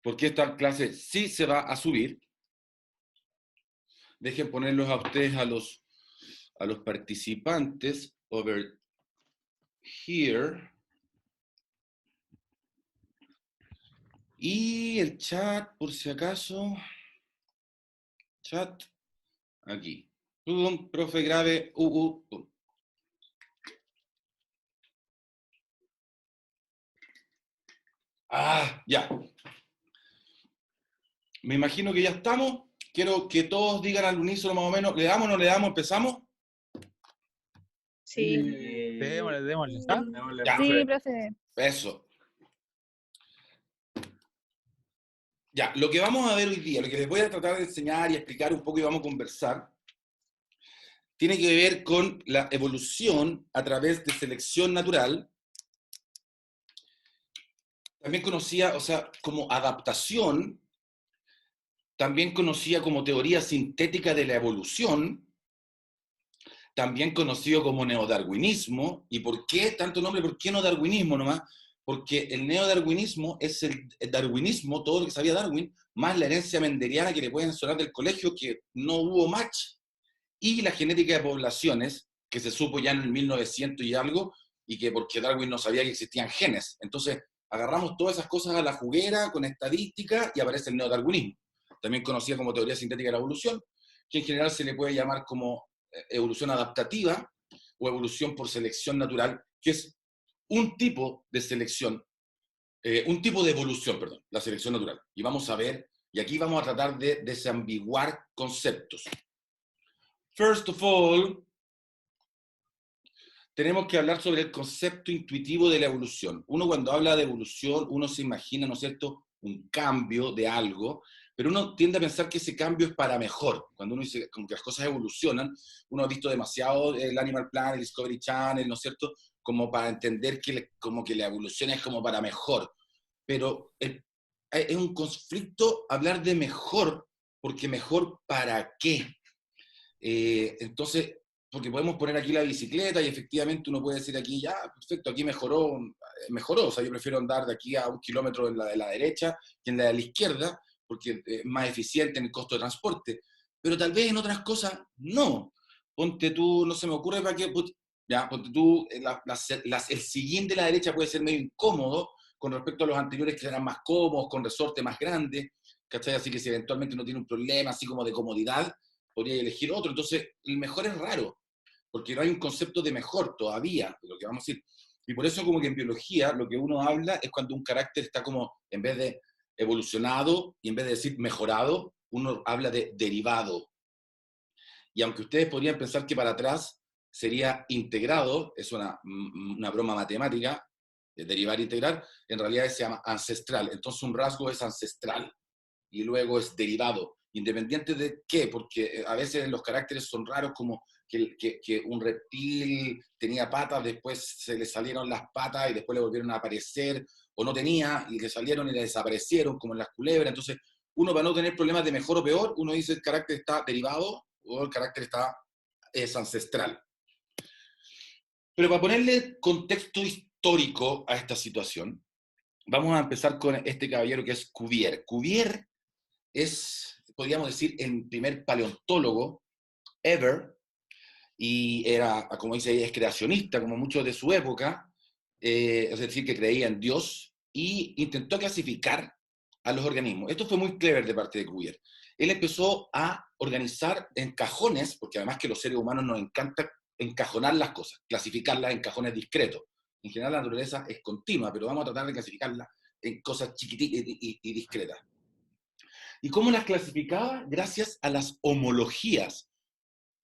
porque esta clase sí se va a subir. Dejen ponerlos a ustedes, a los participantes, over here. Y el chat, por si acaso, chat, aquí. Profe grave, ya. Me imagino que ya estamos. Quiero que todos digan al unísono más o menos, ¿le damos o no le damos? ¿Empezamos? Sí. Démosle, démosle. ¿Ah? Démosle, Ya. sí, profe. Eso. Ya, lo que vamos a ver hoy día, lo que les voy a tratar de enseñar y explicar un poco y vamos a conversar, tiene que ver con la evolución a través de selección natural, también conocida, o sea, como adaptación, también conocida como teoría sintética de la evolución, también conocido como neodarwinismo. ¿Y por qué tanto nombre? ¿Por qué no darwinismo nomás? Porque el neodarwinismo es el darwinismo, todo lo que sabía Darwin, más la herencia mendeliana que le pueden sonar del colegio, que no hubo match, y la genética de poblaciones, que se supo ya en el 1900 y algo, y que porque Darwin no sabía que existían genes. Entonces, agarramos todas esas cosas a la juguera con estadística y aparece el neodarwinismo, también conocida como teoría sintética de la evolución, que en general se le puede llamar como evolución adaptativa o evolución por selección natural, que es un tipo de selección, un tipo de evolución, perdón, la selección natural. Y vamos a ver, y aquí vamos a tratar de desambiguar conceptos. First of all, tenemos que hablar sobre el concepto intuitivo de la evolución. Uno cuando habla de evolución, uno se imagina, ¿no es cierto?, un cambio de algo, pero uno tiende a pensar que ese cambio es para mejor. Cuando uno dice como que las cosas evolucionan, uno ha visto demasiado el Animal Planet, el Discovery Channel, ¿no es cierto?, como para entender que como que la evolución es como para mejor. Pero es un conflicto hablar de mejor, porque mejor ¿para qué? Entonces, porque podemos poner aquí la bicicleta y efectivamente uno puede decir aquí, ya, perfecto, aquí mejoró, o sea, yo prefiero andar de aquí a 1 kilómetro en la de la derecha que en la de la izquierda, porque es más eficiente en el costo de transporte, pero tal vez en otras cosas no. Ponte tú, no se me ocurre para qué, ya, ponte tú, el sillín de la derecha puede ser medio incómodo con respecto a los anteriores que serán más cómodos, con resorte más grande, ¿cachai? Así que si eventualmente uno tiene un problema así como de comodidad, podría elegir otro. Entonces, el mejor es raro, porque no hay un concepto de mejor todavía, de lo que vamos a decir. Y por eso como que en biología lo que uno habla es cuando un carácter está como, en vez de evolucionado y en vez de decir mejorado, uno habla de derivado. Y aunque ustedes podrían pensar que para atrás sería integrado, es una broma matemática, derivar e integrar, en realidad se llama ancestral. Entonces un rasgo es ancestral y luego es derivado. Independiente de qué, porque a veces los caracteres son raros, como que un reptil tenía patas, después se le salieron las patas y después le volvieron a aparecer, o no tenía, y le salieron y le desaparecieron, como en las culebras. Entonces, uno para no tener problemas de mejor o peor, uno dice el carácter está derivado o el carácter es ancestral. Pero para ponerle contexto histórico a esta situación, vamos a empezar con este caballero que es Cuvier. Cuvier es, podríamos decir, el primer paleontólogo ever, y era, como dice, es creacionista, como muchos de su época, es decir, que creía en Dios, y intentó clasificar a los organismos. Esto fue muy clever de parte de Cuvier. Él empezó a organizar en cajones, porque además que los seres humanos nos encanta encajonar las cosas, clasificarlas en cajones discretos. En general la naturaleza es continua, pero vamos a tratar de clasificarla en cosas chiquititas y discretas. ¿Y cómo las clasificaba? Gracias a las homologías.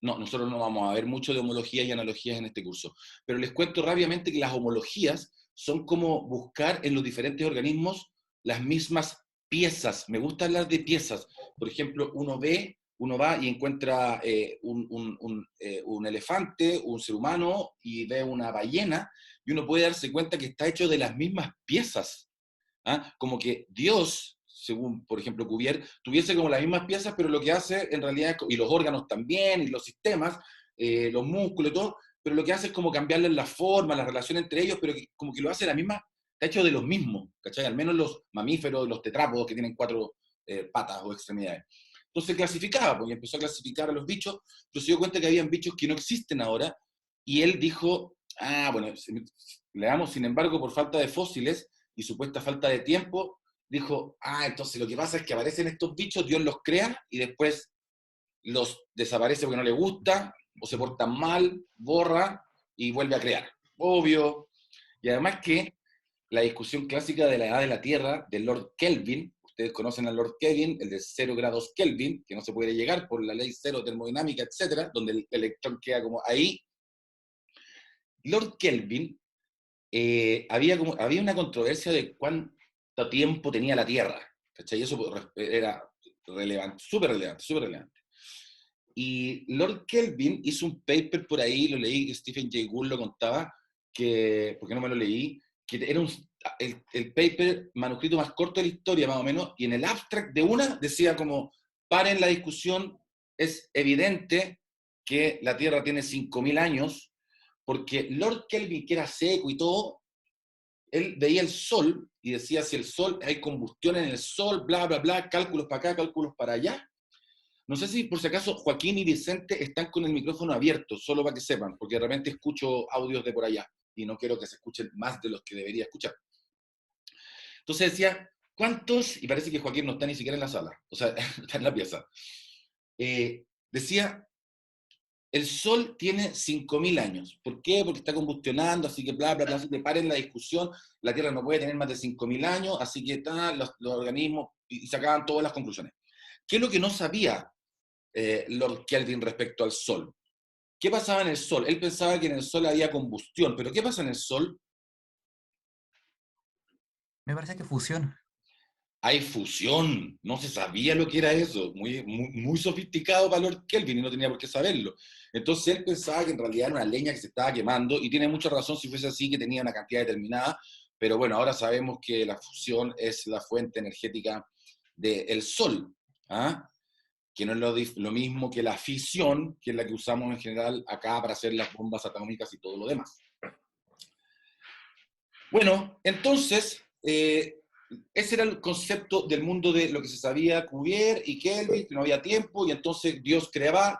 No, nosotros no vamos a ver mucho de homologías y analogías en este curso, pero les cuento rápidamente que las homologías son como buscar en los diferentes organismos las mismas piezas. Me gusta hablar de piezas. Por ejemplo, uno va y encuentra un elefante, un ser humano, y ve una ballena, y uno puede darse cuenta que está hecho de las mismas piezas. ¿Ah? Como que Dios, según por ejemplo Cuvier, tuviese como las mismas piezas, pero lo que hace en realidad, y los órganos también, y los sistemas, los músculos y todo, pero lo que hace es como cambiarles la forma, la relación entre ellos, pero como que lo hace de la misma está hecho de los mismos, ¿cachai? Al menos los mamíferos, los tetrápodos que tienen 4 patas o extremidades. Entonces clasificaba, porque empezó a clasificar a los bichos, pero se dio cuenta que habían bichos que no existen ahora, y él dijo, bueno, le damos, sin embargo, por falta de fósiles y supuesta falta de tiempo, dijo, entonces lo que pasa es que aparecen estos bichos, Dios los crea, y después los desaparece porque no le gusta, o se portan mal, borra, y vuelve a crear. Obvio. Y además que la discusión clásica de la edad de la Tierra, de Lord Kelvin, ustedes conocen al Lord Kelvin, el de 0 grados Kelvin, que no se puede llegar por la ley cero termodinámica, etcétera, donde el electrón queda como ahí. Lord Kelvin, había una controversia de cuánto tiempo tenía la Tierra, ¿cachai? Y eso era relevante, súper relevante, súper relevante. Y Lord Kelvin hizo un paper por ahí, lo leí, que Stephen Jay Gould lo contaba, porque no me lo leí, que era el paper manuscrito más corto de la historia, más o menos, y en el abstract de una decía como, paren la discusión, es evidente que la Tierra tiene 5.000 años, porque Lord Kelvin, que era seco y todo, él veía el Sol y decía, si el Sol, hay combustión en el Sol, bla, bla, bla, cálculos para acá, cálculos para allá. No sé si por si acaso Joaquín y Vicente están con el micrófono abierto, solo para que sepan, porque de repente escucho audios de por allá y no quiero que se escuchen más de los que debería escuchar. Entonces decía, ¿cuántos? Y parece que Joaquín no está ni siquiera en la sala, o sea, está en la pieza. Decía, el Sol tiene 5.000 años. ¿Por qué? Porque está combustionando, así que bla, bla, bla, así que paren la discusión, la Tierra no puede tener más de 5.000 años, así que están los organismos, y sacaban todas las conclusiones. ¿Qué es lo que no sabía Lord Kelvin respecto al Sol? ¿Qué pasaba en el Sol? Él pensaba que en el Sol había combustión, pero ¿qué pasa en el Sol? Me parece que fusión. Hay fusión. No se sabía lo que era eso. Muy, muy, muy sofisticado para Lord Kelvin y no tenía por qué saberlo. Entonces él pensaba que en realidad era una leña que se estaba quemando, y tiene mucha razón si fuese así, que tenía una cantidad determinada, pero bueno, ahora sabemos que la fusión es la fuente energética del Sol, ¿ah? Que no es lo mismo que la fisión, que es la que usamos en general acá para hacer las bombas atómicas y todo lo demás. Bueno, entonces, ese era el concepto del mundo de lo que se sabía Cuvier y Kelvin, que no había tiempo, y entonces Dios creaba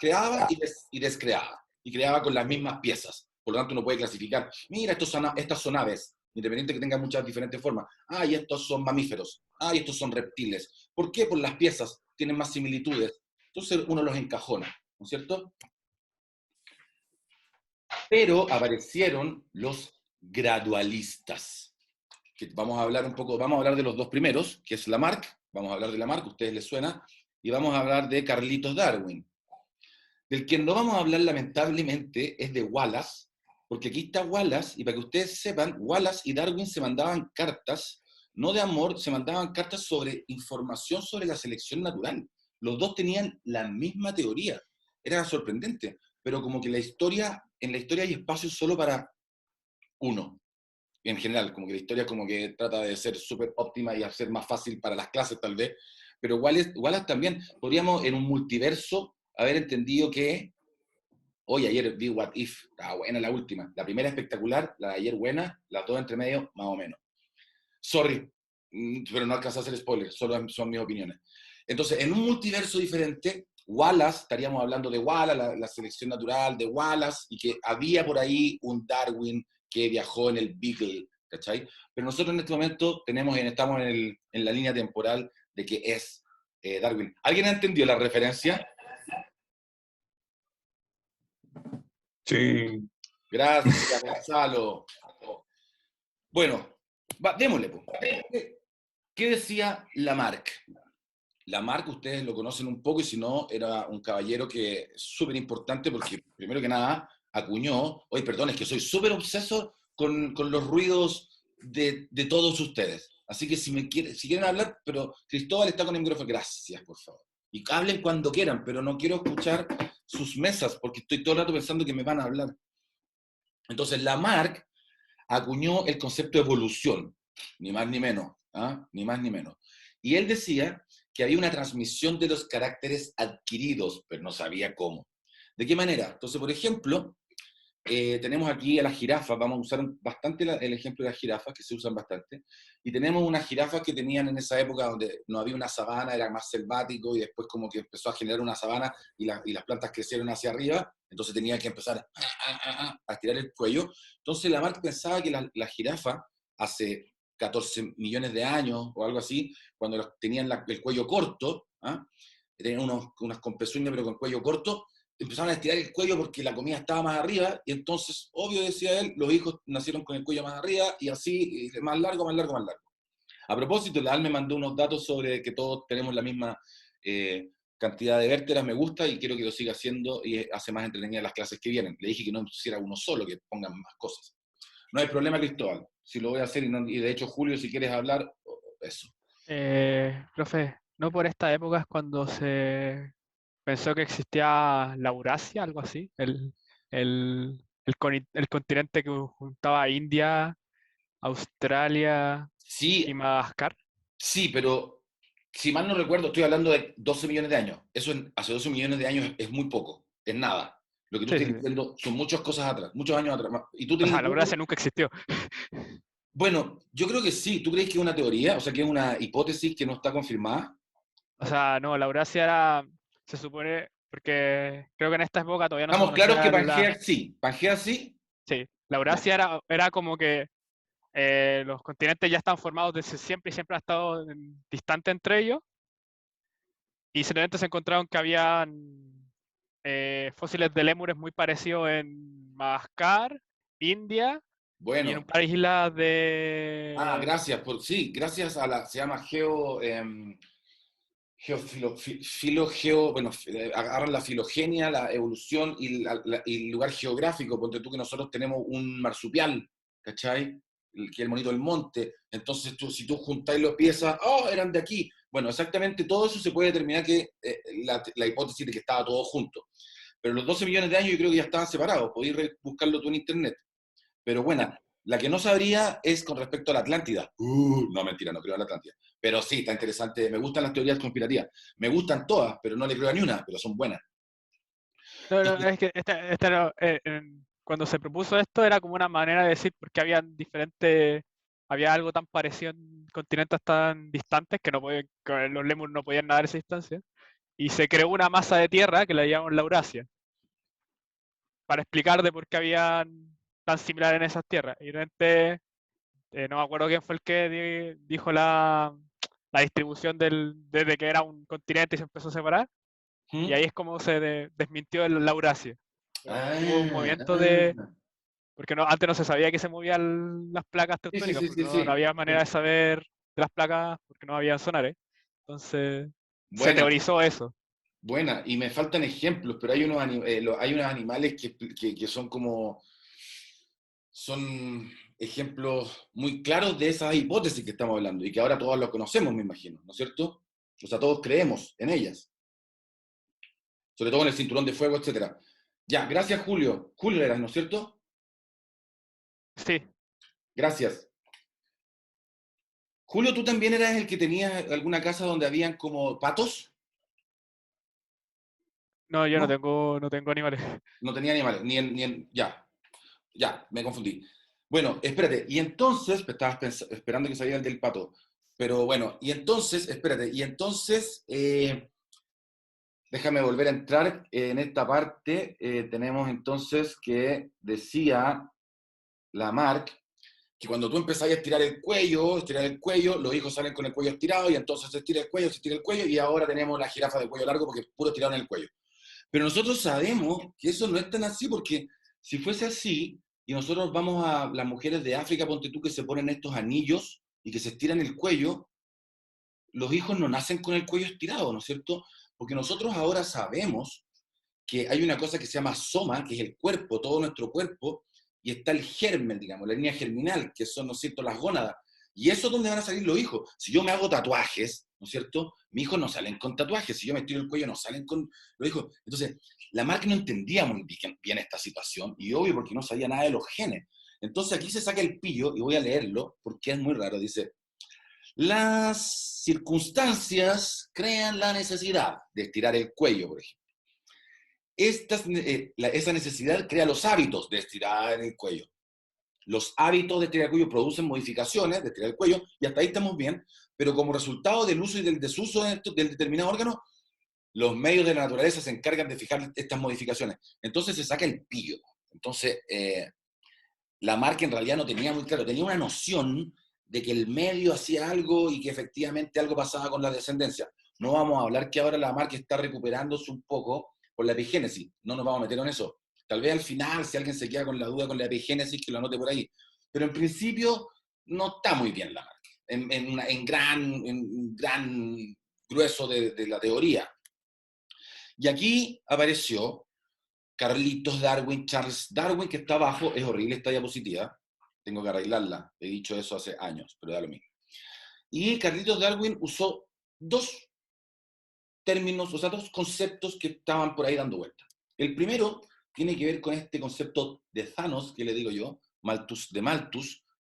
y descreaba, y creaba con las mismas piezas. Por lo tanto, uno puede clasificar, mira, estas son aves, independiente que tengan muchas diferentes formas. Y estos son mamíferos. Y estos son reptiles. ¿Por qué? Por las piezas, tienen más similitudes. Entonces uno los encajona, ¿no es cierto? Pero aparecieron los gradualistas, que vamos a hablar un poco, vamos a hablar de los dos primeros, que es Lamarck, vamos a hablar de Lamarck, a ustedes les suena, y vamos a hablar de Carlitos Darwin. Del que no vamos a hablar lamentablemente es de Wallace, porque aquí está Wallace, y para que ustedes sepan, Wallace y Darwin se mandaban cartas, no de amor, se mandaban cartas sobre información sobre la selección natural. Los dos tenían la misma teoría, era sorprendente, pero como que en la historia hay espacio solo para uno. En general, como que la historia como que trata de ser súper óptima y hacer más fácil para las clases tal vez, pero Wallace también, podríamos en un multiverso haber entendido que, hoy ayer vi What If, estaba buena la última, la primera espectacular, la de ayer buena, las dos entre medio más o menos. Sorry, pero no alcanza a hacer spoilers, solo son mis opiniones. Entonces, en un multiverso diferente, Wallace, estaríamos hablando de Wallace, la selección natural de Wallace, y que había por ahí un Darwin que viajó en el Beagle, ¿cachai? Pero nosotros en este momento estamos en la línea temporal de que es Darwin. ¿Alguien entendió la referencia? Sí. Gracias, Gonzalo. Bueno, démosle. ¿Qué decía Lamarck? Lamarck, ustedes lo conocen un poco, y si no, era un caballero que es súper importante porque, primero que nada, acuñó, oye, perdón, es que soy súper obseso con los ruidos de todos ustedes. Así que si quieren hablar, pero Cristóbal está con el micrófono, gracias, por favor. Y hablen cuando quieran, pero no quiero escuchar sus mesas porque estoy todo el rato pensando que me van a hablar. Entonces, Lamarck acuñó el concepto de evolución, ni más ni menos, ni más ni menos. Y él decía que había una transmisión de los caracteres adquiridos, pero no sabía cómo. ¿De qué manera? Entonces, por ejemplo, tenemos aquí a las jirafas, vamos a usar bastante el ejemplo de las jirafas, que se usan bastante, y tenemos unas jirafas que tenían en esa época donde no había una sabana, era más selvático, y después como que empezó a generar una sabana, y las plantas crecieron hacia arriba, entonces tenía que empezar a estirar el cuello. Entonces Lamarck pensaba que las jirafas, hace 14 millones de años, o algo así, cuando tenían el cuello corto, ¿ah? Tenían unas con pezuñas, pero con cuello corto, empezaron a estirar el cuello porque la comida estaba más arriba, y entonces, obvio, decía él, los hijos nacieron con el cuello más arriba, y así, más largo, más largo, más largo. A propósito, la Al me mandó unos datos sobre que todos tenemos la misma cantidad de vértebras, me gusta, y quiero que lo siga haciendo, y hace más entretenidas las clases que vienen. Le dije que no pusiera uno solo, que pongan más cosas. No hay problema, Cristóbal, si lo voy a hacer, y de hecho, Julio, si quieres hablar, eso. Profe, no por esta época es cuando se pensó que existía la Eurasia, algo así, el continente que juntaba India, Australia y Sí, Madagascar. sí, pero si mal no recuerdo, estoy hablando de 12 millones de años. Eso hace 12 millones de años es muy poco, es nada. Lo que tú Sí, estás sí, sí. diciendo son muchas cosas atrás, muchos años atrás. Y tú O tenés sea, un la poco. Eurasia nunca existió. Bueno, yo creo que sí. ¿Tú crees que es una teoría? O sea, que es una hipótesis que no está confirmada. O sea, no, la Eurasia era, se supone, porque creo que en esta época todavía no se Estamos claros que conocía Pangea sí. Pangea sí. sí, la Ya. Eurasia era como que los continentes ya están formados desde siempre y siempre han estado distantes entre ellos. Y simplemente se encontraron que habían fósiles de lémures muy parecidos en Madagascar, India y en un Bueno. par de islas de... Gracias por. Sí, gracias a la. Se llama bueno, agarran la filogenia, la evolución y el lugar geográfico. Ponte tú que nosotros tenemos un marsupial, ¿cachai? Que es el monito del monte. Entonces, si tú juntáis los piezas, ¡oh, eran de aquí! Bueno, exactamente todo eso se puede determinar que la hipótesis de que estaba todo junto. Pero los 12 millones de años yo creo que ya estaban separados. Podéis buscarlo tú en internet. Pero Ya. bueno, la que no sabría es con respecto a la Atlántida. No, mentira, no creo en la Atlántida. Pero sí, está interesante. Me gustan las teorías conspirativas. Me gustan todas, pero no le creo a ni una, pero son buenas. No, no, Y, es que cuando se propuso esto era como una manera de decir porque habían diferentes, había algo tan parecido en continentes tan distantes que no podían, que los lémures no podían nadar esa distancia. Y se creó una masa de tierra que la llamamos la Eurasia, para explicar de por qué habían tan similar en esas tierras. Y realmente, no me acuerdo quién fue el que dijo la distribución desde que era un continente y se empezó a separar. Y ahí ¿Mm? es como se desmintió la Eurasia. Pero hubo un Ah, movimiento de... ah. Porque no, antes no se sabía que se movían las placas Sí, sí, tectónicas, sí, porque sí, no sí. había manera Sí. de saber de las placas porque no había sonares. Entonces se Buena, teorizó eso. buena. Y me faltan ejemplos, pero hay unos animales que son como, son ejemplos muy claros de esas hipótesis que estamos hablando y que ahora todos lo conocemos, me imagino, ¿no es cierto? O sea, todos creemos en ellas, sobre todo en el cinturón de fuego, etcétera. Ya, gracias, Julio. Julio eras, ¿no es cierto? Sí, Gracias. Julio, ¿tú también eras el que tenía alguna casa donde habían como patos? no, yo ¿No? no tengo animales. No tenía animales, ya, ya, me confundí. Bueno, espérate, y entonces, estabas esperando que saliera el del pato, pero bueno, y entonces, espérate, y entonces, déjame volver a entrar en esta parte. Tenemos entonces que decía Lamarck que cuando tú empezás a estirar el cuello, los hijos salen con el cuello estirado y entonces se estira el cuello y ahora tenemos la jirafa de cuello largo porque es puro estirado en el cuello. Pero nosotros sabemos que eso no es tan así porque si fuese así y nosotros vamos a las mujeres de África, ponte tú que se ponen estos anillos y que se estiran el cuello, los hijos no nacen con el cuello estirado, ¿no es cierto? Porque nosotros ahora sabemos que hay una cosa que se llama soma, que es el cuerpo, todo nuestro cuerpo, y está el germen, digamos, la línea germinal, que son, ¿no es cierto?, las gónadas. Y eso es donde van a salir los hijos. Si yo me hago tatuajes, ¿no es cierto? Mis hijos no salen con tatuajes. Si yo me estiro el cuello, no salen con los hijos. Entonces, la marca no entendía muy bien esta situación, y obvio porque no sabía nada de los genes. Entonces aquí se saca el pillo, y voy a leerlo, porque es muy raro. Dice, las circunstancias crean la necesidad de estirar el cuello, por ejemplo. esa necesidad crea los hábitos de estirar el cuello. Los hábitos de estirar el cuello producen modificaciones de estirar el cuello, y hasta ahí estamos bien, pero como resultado del uso y del desuso del determinado órgano, los medios de la naturaleza se encargan de fijar estas modificaciones. Entonces se saca el pillo. Entonces, la marca en realidad no tenía muy claro, tenía una noción de que el medio hacía algo y que efectivamente algo pasaba con la descendencia. No vamos a hablar que ahora la marca está recuperándose un poco por la epigénesis, no nos vamos a meter en eso. Tal vez al final, si alguien se queda con la duda con la epigénesis, que lo anote por ahí. Pero en principio no está muy bien la marca, en gran grueso de la teoría. Y aquí apareció Carlitos Darwin, Charles Darwin, que está abajo. Es horrible esta diapositiva, tengo que arreglarla, he dicho eso hace años, pero da lo mismo. Y Carlitos Darwin usó dos términos, o sea, dos conceptos que estaban por ahí dando vuelta. El primero tiene que ver con este concepto de Thanos, que le digo yo,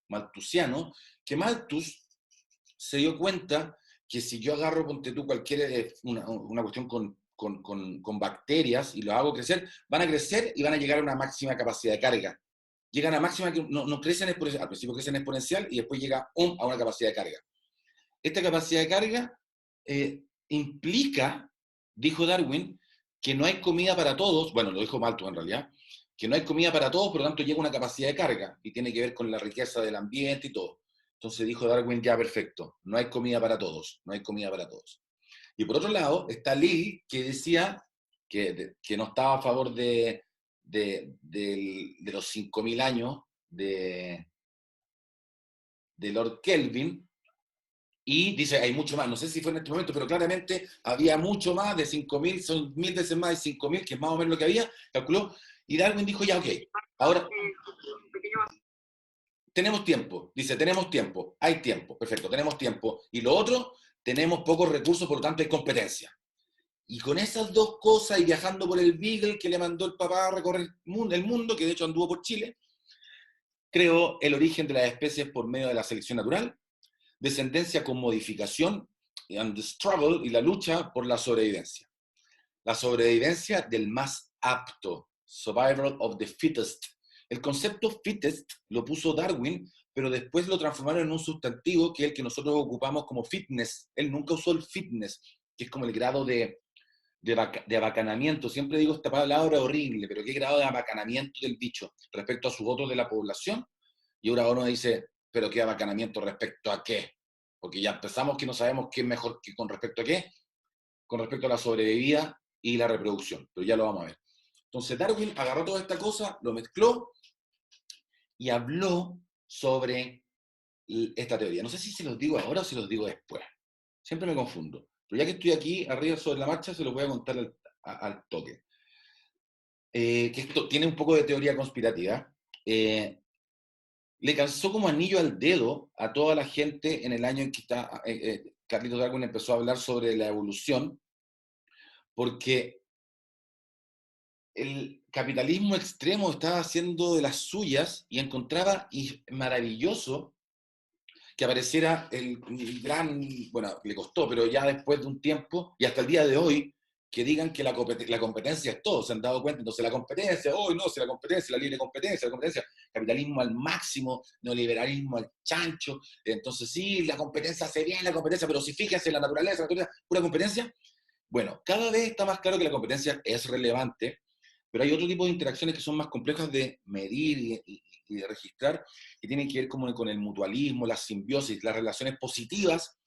malthusiano, que Malthus se dio cuenta que si yo agarro, ponte tú, cualquier una cuestión con bacterias y lo hago crecer, van a crecer y van a llegar a una máxima capacidad de carga. Llegan a máxima, que no crecen exponencial, al principio crecen exponencial y después llega a una capacidad de carga. Esta capacidad de carga implica, dijo Darwin, que no hay comida para todos, bueno, lo dijo Malthus en realidad, que no hay comida para todos, por lo tanto llega una capacidad de carga y tiene que ver con la riqueza del ambiente y todo. Entonces dijo Darwin, ya perfecto, no hay comida para todos, no hay comida para todos. Y por otro lado está Lee, que decía que no estaba a favor de los 5.000 años de Lord Kelvin, y dice, hay mucho más, no sé si fue en este momento, pero claramente había mucho más, de 5.000, son 1.000 veces más de 5.000, que es más o menos lo que había, calculó, y Darwin dijo, ya, ok, ahora tenemos tiempo, dice, tenemos tiempo, hay tiempo, perfecto, tenemos tiempo, y lo otro, tenemos pocos recursos, por lo tanto hay competencia. Y con esas dos cosas, y viajando por el Beagle que le mandó el papá a recorrer el mundo, que de hecho anduvo por Chile, creó el origen de las especies por medio de la selección natural, descendencia con modificación, and the struggle, y la lucha por la sobrevivencia. La sobrevivencia del más apto, survival of the fittest. El concepto fittest lo puso Darwin, pero después lo transformaron en un sustantivo que es el que nosotros ocupamos como fitness. Él nunca usó el fitness, que es como el grado de abacanamiento. Siempre digo esta palabra horrible, pero ¿qué grado de abacanamiento del bicho respecto a sus otros de la población? Y ahora uno dice, ¿pero qué abacanamiento respecto a qué? Porque ya empezamos que no sabemos qué es mejor que con respecto a qué, con respecto a la sobrevivida y la reproducción, pero ya lo vamos a ver. Entonces Darwin agarró toda esta cosa, lo mezcló y habló sobre esta teoría. No sé si se los digo ahora o se los digo después. Siempre me confundo. Pero ya que estoy aquí arriba sobre la marcha, se los voy a contar al toque. Que esto tiene un poco de teoría conspirativa. Le calzó como anillo al dedo a toda la gente en el año en que Carlitos Darwin empezó a hablar sobre la evolución, porque el capitalismo extremo estaba haciendo de las suyas y encontraba maravilloso que apareciera el gran, bueno, le costó, pero ya después de un tiempo, y hasta el día de hoy, que digan que la competencia es todo, se han dado cuenta. Entonces la competencia, hoy no, si la competencia, la libre competencia, capitalismo al máximo, neoliberalismo al chancho, entonces sí, la competencia hace bien la competencia, pero si fíjense, la naturaleza, pura competencia. Bueno, cada vez está más claro que la competencia es relevante, pero hay otro tipo de interacciones que son más complejas de medir y de registrar, que tienen que ver como con el mutualismo, la simbiosis, las relaciones positivas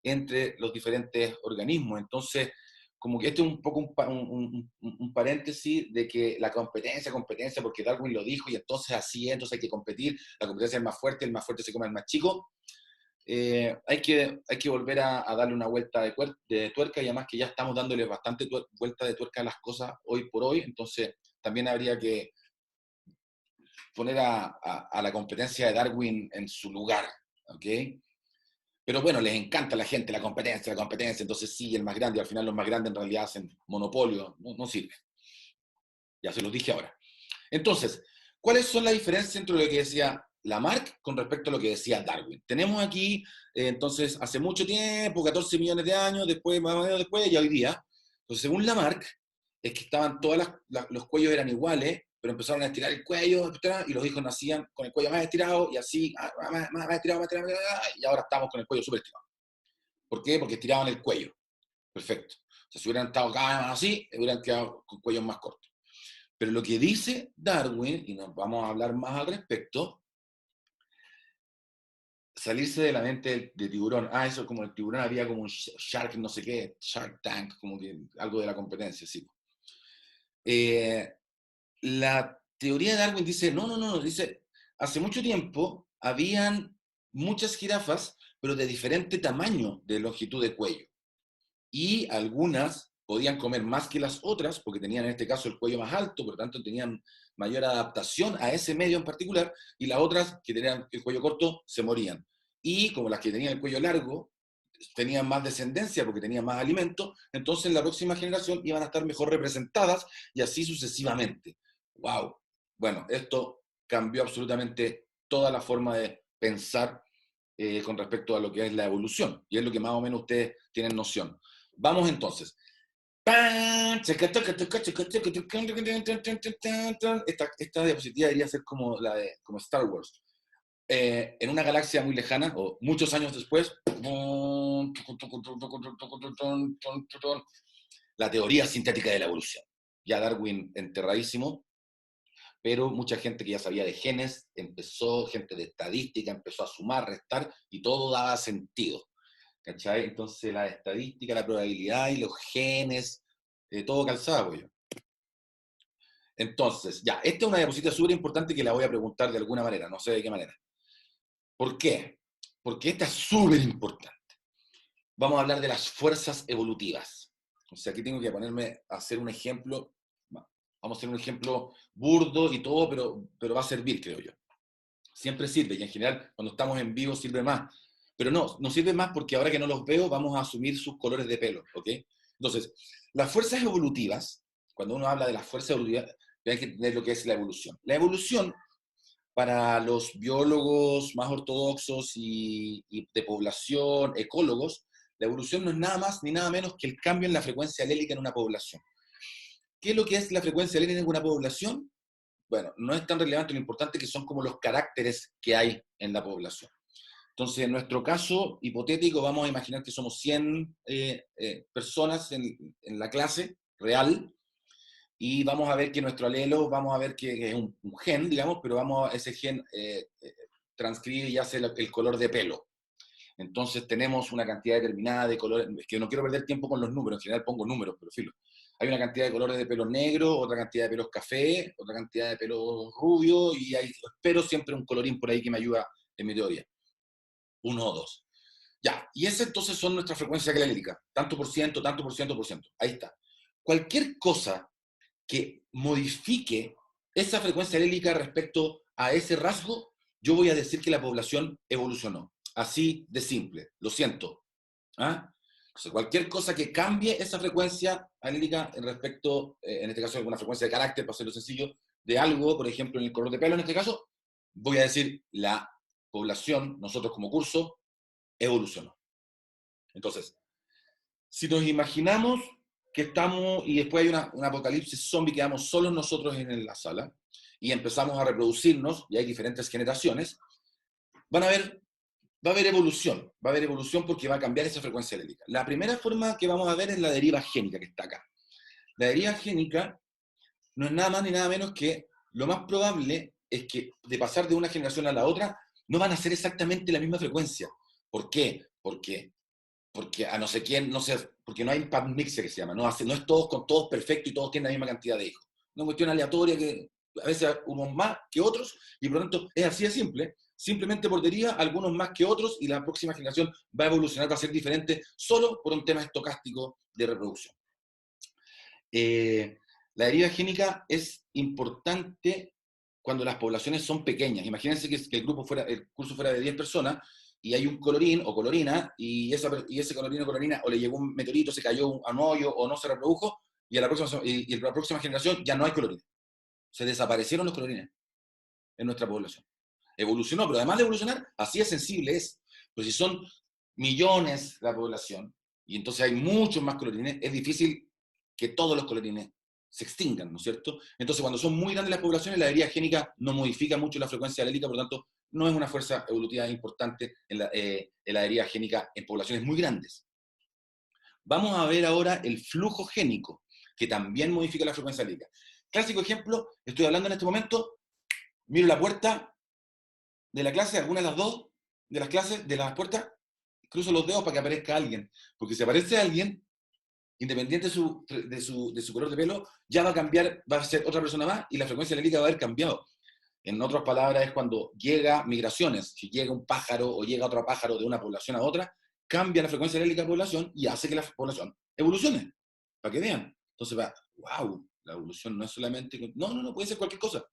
entre los diferentes organismos. Entonces, como que este es un poco un paréntesis de que la competencia, porque Darwin lo dijo y entonces así es, entonces hay que competir, la competencia es el más fuerte se come al más chico. Hay que volver a darle una vuelta de tuerca, y además que ya estamos dándole bastante vuelta de tuerca a las cosas hoy por hoy, entonces también habría que poner a la competencia de Darwin en su lugar, ¿ok? Pero bueno, les encanta a la gente la competencia, entonces sí, el más grande, y al final los más grandes en realidad hacen monopolio, no sirve. Ya se los dije ahora. Entonces, ¿cuáles son las diferencias entre lo que decía Lamarck con respecto a lo que decía Darwin? Tenemos aquí, entonces, hace mucho tiempo, 14 millones de años, después, más o menos después, y hoy día. Entonces, según Lamarck, es que estaban los cuellos eran iguales, pero empezaron a estirar el cuello, etcétera, y los hijos nacían con el cuello más estirado, y así, más estirado, más estirado, y ahora estamos con el cuello súper estirado. ¿Por qué? Porque estiraban el cuello. Perfecto. O sea, si hubieran estado cada vez más así, hubieran quedado con cuellos más cortos. Pero lo que dice Darwin, y nos vamos a hablar más al respecto, salirse de la mente de tiburón. Eso como el tiburón había como un shark, no sé qué, Shark Tank, como que algo de la competencia, sí. La teoría de Darwin dice, no, dice, hace mucho tiempo habían muchas jirafas, pero de diferente tamaño de longitud de cuello. Y algunas podían comer más que las otras, porque tenían en este caso el cuello más alto, por lo tanto tenían mayor adaptación a ese medio en particular, y las otras que tenían el cuello corto se morían. Y como las que tenían el cuello largo, tenían más descendencia porque tenían más alimento, entonces en la próxima generación iban a estar mejor representadas y así sucesivamente. ¡Wow! Bueno, esto cambió absolutamente toda la forma de pensar con respecto a lo que es la evolución, y es lo que más o menos ustedes tienen noción. Vamos entonces. Esta diapositiva debería ser como la de como Star Wars. En una galaxia muy lejana, o muchos años después, la teoría sintética de la evolución. Ya Darwin enterradísimo, pero mucha gente que ya sabía de genes, gente de estadística, empezó a sumar, restar, y todo daba sentido. ¿Cachai? Entonces la estadística, la probabilidad y los genes, todo calzaba, pues yo. Entonces, ya, esta es una diapositiva súper importante que la voy a preguntar de alguna manera, no sé de qué manera. ¿Por qué? Porque esta es súper importante. Vamos a hablar de las fuerzas evolutivas. O sea, aquí tengo que ponerme a hacer un ejemplo, vamos a hacer un ejemplo burdo y todo, pero va a servir, creo yo. Siempre sirve, y en general, cuando estamos en vivo sirve más. Pero no sirve más porque ahora que no los veo, vamos a asumir sus colores de pelo, ¿ok? Entonces, las fuerzas evolutivas, cuando uno habla de las fuerzas evolutivas, hay que entender lo que es la evolución. La evolución, para los biólogos más ortodoxos y de población, ecólogos, la evolución no es nada más ni nada menos que el cambio en la frecuencia alélica en una población. ¿Qué es lo que es la frecuencia alélica en una población? Bueno, no es tan relevante, lo importante que son como los caracteres que hay en la población. Entonces, en nuestro caso hipotético, vamos a imaginar que somos 100 personas en la clase real, y vamos a ver que nuestro alelo, vamos a ver que es un gen, digamos, pero ese gen transcribe y hace el color de pelo. Entonces tenemos una cantidad determinada de colores, es que no quiero perder tiempo con los números, en general pongo números, pero filo. Hay una cantidad de colores de pelos negros, otra cantidad de pelos café, otra cantidad de pelos rubio, y espero siempre un colorín por ahí que me ayuda en mi teoría. 1 o 2. Ya, y ese entonces son nuestras frecuencias alélicas, tanto por ciento, tanto por ciento, por ciento. Ahí está. Cualquier cosa que modifique esa frecuencia alélica respecto a ese rasgo, yo voy a decir que la población evolucionó. Así de simple, lo siento. ¿Ah? O sea, cualquier cosa que cambie esa frecuencia alélica respecto, en este caso, alguna frecuencia de carácter, para hacerlo sencillo, de algo, por ejemplo, en el color de pelo, en este caso, voy a decir la población, nosotros como curso, evolucionó. Entonces, si nos imaginamos que estamos, y después hay un apocalipsis zombie, quedamos solos nosotros en la sala, y empezamos a reproducirnos, y hay diferentes generaciones, va a haber evolución porque va a cambiar esa frecuencia alélica. La primera forma que vamos a ver es la deriva génica que está acá. La deriva génica no es nada más ni nada menos que lo más probable es que de pasar de una generación a la otra no van a ser exactamente la misma frecuencia. ¿Por qué? Porque a no sé quién, no sé, porque no hay impact mixer que se llama, no es todos con todos perfecto y todos tienen la misma cantidad de hijos. Una cuestión aleatoria que a veces unos más que otros, y por lo tanto es así de simple. Simplemente por deriva, algunos más que otros, y la próxima generación va a evolucionar, va a ser diferente, solo por un tema estocástico de reproducción. La deriva génica es importante cuando las poblaciones son pequeñas. Imagínense que el curso fuera de 10 personas, y hay un colorín o colorina, y ese colorín o colorina o le llegó un meteorito, se cayó a un hoyo o no se reprodujo, y la próxima generación ya no hay colorines. Se desaparecieron los colorines en nuestra población. Evolucionó, pero además de evolucionar, así de sensible es. Pues si son millones la población, y entonces hay muchos más colorines, es difícil que todos los colorines se extingan, ¿no es cierto? Entonces, cuando son muy grandes las poblaciones, la heredia génica no modifica mucho la frecuencia alélica, por lo tanto, no es una fuerza evolutiva importante en la heredia génica en poblaciones muy grandes. Vamos a ver ahora el flujo génico, que también modifica la frecuencia alélica. Clásico ejemplo, estoy hablando en este momento, miro la puerta de la clase, alguna de las dos de las clases, de las puertas, cruzo los dedos para que aparezca alguien, porque si aparece alguien, independiente de su color de pelo, ya va a cambiar, va a ser otra persona más y la frecuencia alélica va a haber cambiado. En otras palabras, es cuando llega migraciones, si llega un pájaro o llega otro pájaro de una población a otra, cambia la frecuencia alélica de la población y hace que la población evolucione, para que vean. Entonces va, wow, la evolución no es solamente... No, puede ser cualquier cosa.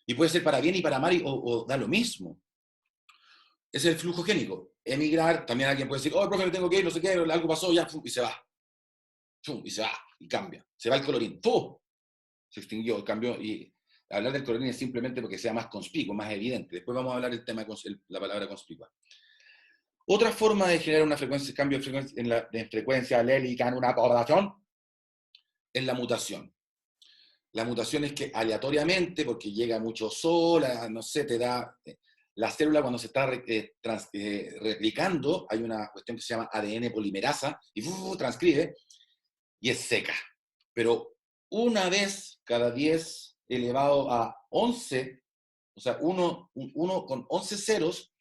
Y puede ser para bien y para mal o da lo mismo. Ese es el flujo génico. Emigrar, también alguien puede decir, oh, profe, me tengo que ir, no sé qué, algo pasó, ya, y se va. Y se va, y cambia. Se va el colorín. ¡Pum! Se extinguió, cambió. Y hablar del colorín es simplemente porque sea más conspicuo, más evidente. Después vamos a hablar del tema de la palabra conspicua. Otra forma de generar una frecuencia, cambio de frecuencia, de frecuencia alélica en una población es la mutación. La mutación es que aleatoriamente, porque llega mucho sol, no sé, te da... La célula cuando se está replicando, hay una cuestión que se llama ADN polimerasa, y transcribe, y es seca. Pero una vez cada 10 elevado a 11, o sea, uno con 11 ceros,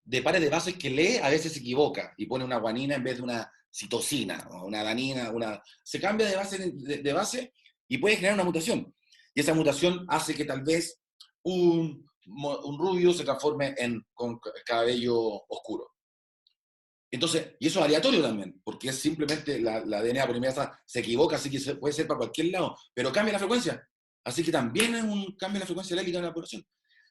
de pares de bases que lee, a veces se equivoca y pone una guanina en vez de una citosina, o una adenina, se cambia de base y puede generar una mutación. Y esa mutación hace que tal vez un rubio se transforme con cabello oscuro. Entonces, y eso es aleatorio también, porque es simplemente la DNA polimerasa se equivoca, así que puede ser para cualquier lado, pero cambia la frecuencia. Así que también es un cambio en la frecuencia alélica en la población.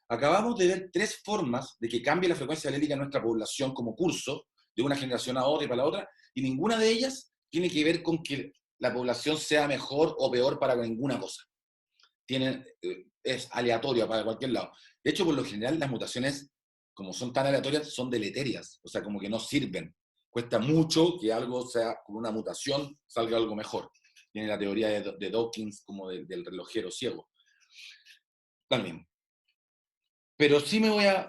Acabamos de ver 3 formas de que cambie la frecuencia alélica en nuestra población como curso, de una generación a otra y para la otra, y ninguna de ellas tiene que ver con que la población sea mejor o peor para ninguna cosa. Es aleatoria para cualquier lado. De hecho, por lo general, las mutaciones, como son tan aleatorias, son deleterias, o sea, como que no sirven. Cuesta mucho que algo sea, con una mutación, salga algo mejor. Tiene la teoría de Dawkins como del relojero ciego. También. Pero sí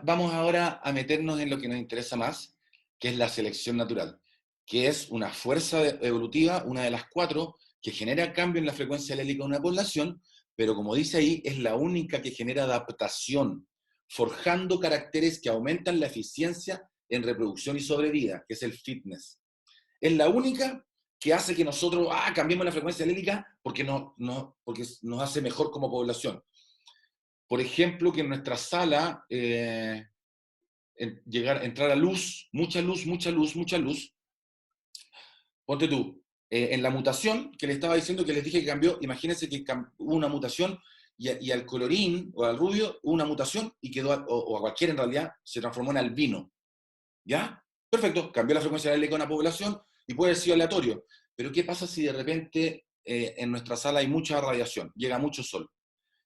vamos ahora a meternos en lo que nos interesa más, que es la selección natural, que es una fuerza evolutiva, una de las 4, que genera cambio en la frecuencia alélica de una población, pero como dice ahí, es la única que genera adaptación, forjando caracteres que aumentan la eficiencia en reproducción y sobrevida, que es el fitness. Es la única que hace que nosotros cambiemos la frecuencia alélica porque nos hace mejor como población. Por ejemplo, que en nuestra sala entrar a luz, mucha luz, ponte tú, en la mutación que le estaba diciendo, que les dije que cambió, imagínense que hubo una mutación y al colorín o al rubio hubo una mutación y quedó, o a cualquiera en realidad, se transformó en albino. ¿Ya? Perfecto, cambió la frecuencia alélica de una población y puede ser aleatorio. Pero ¿qué pasa si de repente en nuestra sala hay mucha radiación, llega mucho sol?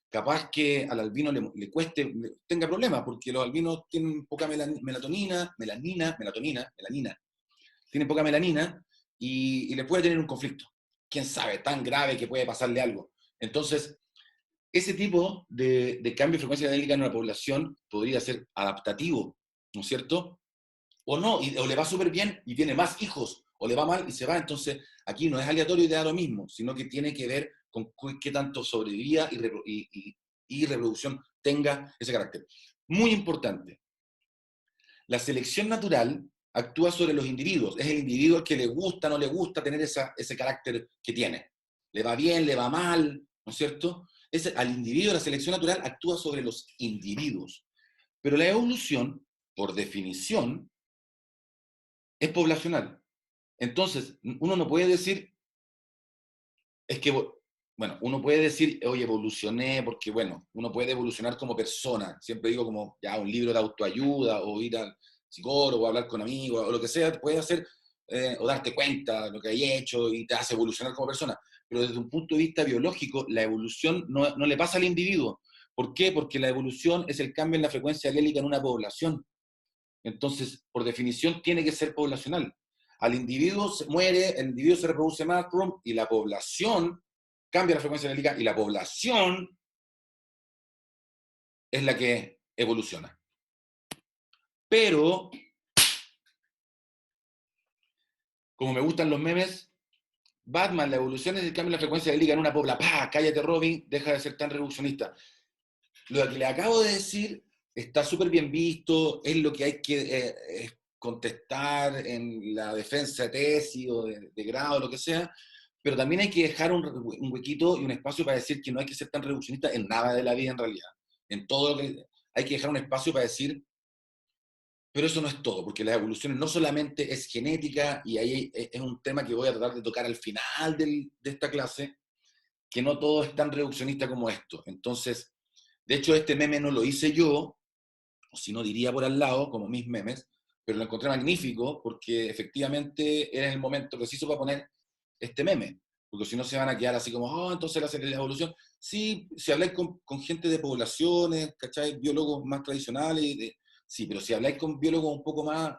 Capaz que al albino le cueste, tenga problemas, porque los albinos tienen poca melanina, tienen poca melanina y le puede tener un conflicto. Quién sabe, tan grave que puede pasarle algo. Entonces, ese tipo de cambio de frecuencia alélica en una población podría ser adaptativo, ¿no es cierto? O no, o le va súper bien y tiene más hijos, o le va mal y se va. Entonces, aquí no es aleatorio y da lo mismo, sino que tiene que ver con qué tanto sobrevivía y reproducción tenga ese carácter. Muy importante, la selección natural actúa sobre los individuos. Es el individuo al que le gusta, no le gusta tener ese carácter que tiene. Le va bien, le va mal, ¿no es cierto? Al individuo, la selección natural actúa sobre los individuos. Pero la evolución, por definición, es poblacional. Entonces, uno no puede decir, uno puede decir, oye, evolucioné, porque, uno puede evolucionar como persona. Siempre digo como, ya, un libro de autoayuda, o ir al psicólogo, o hablar con amigos, o lo que sea, te puede hacer, o darte cuenta de lo que hay hecho, y te hace evolucionar como persona. Pero desde un punto de vista biológico, la evolución no le pasa al individuo. ¿Por qué? Porque la evolución es el cambio en la frecuencia alélica en una población. Entonces, por definición, tiene que ser poblacional. Al individuo se muere, el individuo se reproduce más, y la población cambia la frecuencia alelítica y la población es la que evoluciona. Pero, como me gustan los memes, Batman, la evolución es el cambio de la frecuencia alelítica en una pobla. ¡Pah! Cállate, Robin, deja de ser tan reduccionista. Lo que le acabo de decir está súper bien visto, es lo que hay que contestar en la defensa de tesis o de grado, lo que sea, pero también hay que dejar un huequito y un espacio para decir que no hay que ser tan reduccionista en nada de la vida en realidad. En todo lo que hay que dejar un espacio para decir, pero eso no es todo, porque la evolución no solamente es genética, y ahí es un tema que voy a tratar de tocar al final de esta clase, que no todo es tan reduccionista como esto. Entonces, de hecho, este meme no lo hice yo, o si no diría por al lado, como mis memes, pero lo encontré magnífico porque efectivamente era el momento preciso para poner este meme, porque si no se van a quedar así como, oh, entonces la evolución. Sí, si habláis con gente de poblaciones, ¿cachai? Biólogos más tradicionales, sí, pero si habláis con biólogos un poco más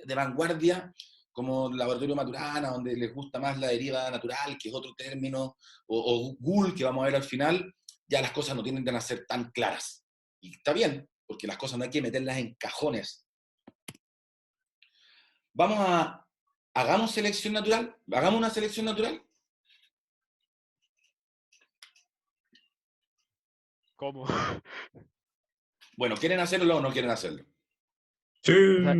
de vanguardia, como el Laboratorio Maturana, donde les gusta más la deriva natural, que es otro término, o GUL, que vamos a ver al final, ya las cosas no tienden a ser tan claras. Y está bien, porque las cosas no hay que meterlas en cajones. Hagamos selección natural, hagamos una selección natural. ¿Cómo? Bueno, ¿quieren hacerlo o no quieren hacerlo? Sí. O sea,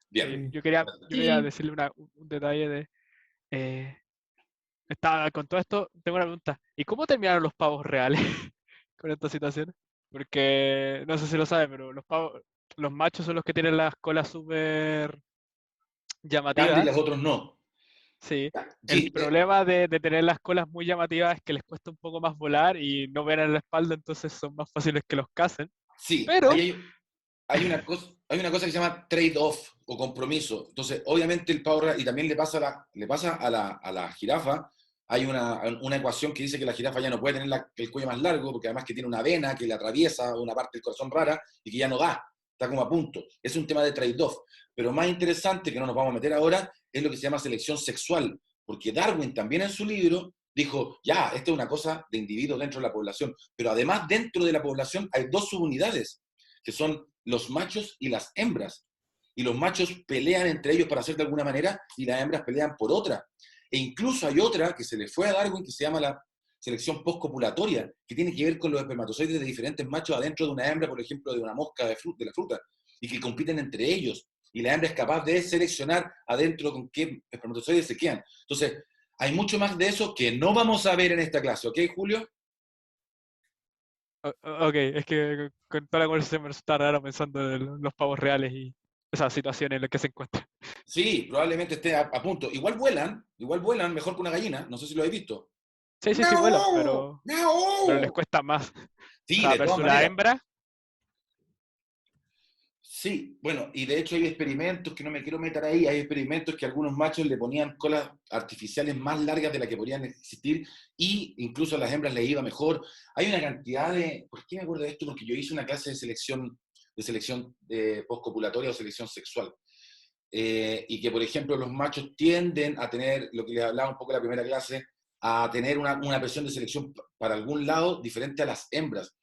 Bien. yo quería Sí. decirle un detalle de... eh, con todo esto, tengo una pregunta. ¿Y cómo terminaron los pavos reales con esta situación? Porque, no sé si lo sabe, pero los machos son los que tienen las colas súper Candy y llamativas. los otros no. Sí. El Sí, problema de tener las colas muy llamativas es que les cuesta un poco más volar y no ven en la espalda, entonces son más fáciles que los casen. sí, Pero, hay una cosa que se llama trade-off o compromiso. Entonces, obviamente el pavo real, y también le pasa a la jirafa, hay una ecuación que dice que la jirafa ya no puede tener el cuello más largo, porque además que tiene una vena que le atraviesa una parte del corazón rara y que ya no da, está como a punto. Es un tema de trade-off. Pero más interesante, que no nos vamos a meter ahora, es lo que se llama selección sexual, porque Darwin también en su libro dijo, ya, esta es una cosa de individuos dentro de la población, pero además dentro de la población hay dos subunidades, que son los machos y las hembras. Y los machos pelean entre ellos para hacer de alguna manera y las hembras pelean por otra. E incluso hay otra que se le fue a Darwin que se llama la selección postcopulatoria, que tiene que ver con los espermatozoides de diferentes machos adentro de una hembra, por ejemplo, de una mosca de la fruta, y que compiten entre ellos. Y la hembra es capaz de seleccionar adentro con qué espermatozoides se quedan. Entonces, hay mucho más de eso que no vamos a ver en esta clase, ¿ok, Julio? ok, es que con toda la conversación me resulta raro pensando en los pavos reales y esas situaciones en las que se encuentran. Sí, probablemente esté a punto. Igual vuelan mejor que una gallina, no sé si lo habéis visto. Sí, sí, sí vuelan, ¡Miau! pero les ¡Miau! cuesta más. O Sí, sea, de todas versus la maneras. hembra, Sí, bueno, y de hecho hay experimentos que no me quiero meter ahí, hay experimentos que algunos machos le ponían colas artificiales más largas de las que podrían existir, y incluso a las hembras les iba mejor. Hay una cantidad de... ¿Por qué me acuerdo de esto? Porque yo hice una clase de selección postcopulatoria o selección sexual. Y que, por ejemplo, los machos tienden a tener, lo que les hablaba un poco en la primera clase, a tener una presión de selección para algún lado diferente a las hembras.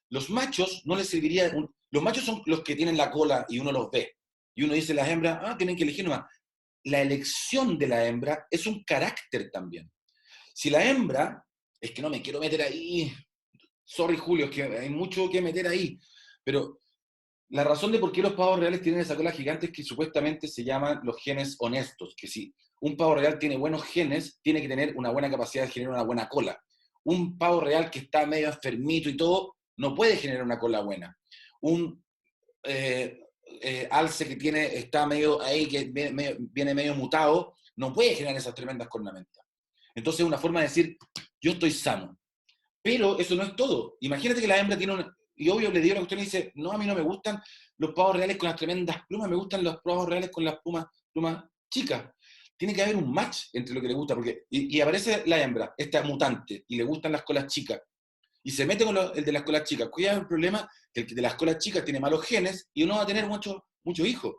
Los machos no les serviría, los machos son los que tienen la cola y uno los ve. Y uno dice, las hembras, tienen que elegir nomás. La elección de la hembra es un carácter también. Si la hembra, es que no me quiero meter ahí, sorry Julio, es que hay mucho que meter ahí, pero la razón de por qué los pavos reales tienen esa cola gigante es que supuestamente se llaman los genes honestos, que si un pavo real tiene buenos genes, tiene que tener una buena capacidad de generar una buena cola. Un pavo real que está medio enfermito y todo, no puede generar una cola buena. Un alce que está medio ahí, que viene medio mutado, no puede generar esas tremendas cornamentas. Entonces es una forma de decir, yo estoy sano. Pero eso no es todo. Imagínate que la hembra tiene una... Y obvio le dio la cuestión y dice, no, a mí no me gustan los pavos reales con las tremendas plumas, me gustan los pavos reales con las plumas chicas. Tiene que haber un match entre lo que le gusta, porque y aparece la hembra, esta mutante, y le gustan las colas chicas. Y se mete con el de las colas chicas. ¿Cuál es el problema? Que el de las colas chicas tiene malos genes y uno va a tener muchos hijos.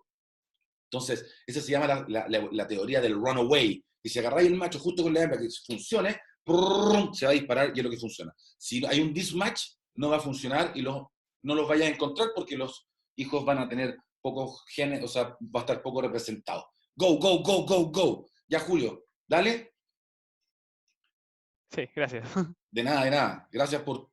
Entonces, esa se llama la teoría del runaway. Y si agarráis el macho justo con la hembra que funcione, ¡prrrrum! Se va a disparar y es lo que funciona. Si hay un mismatch, no va a funcionar y no los vayas a encontrar porque los hijos van a tener pocos genes, o sea, va a estar poco representado. Go, go, go, go, go. Ya, Julio, dale. Sí, gracias. De nada, de nada. Gracias por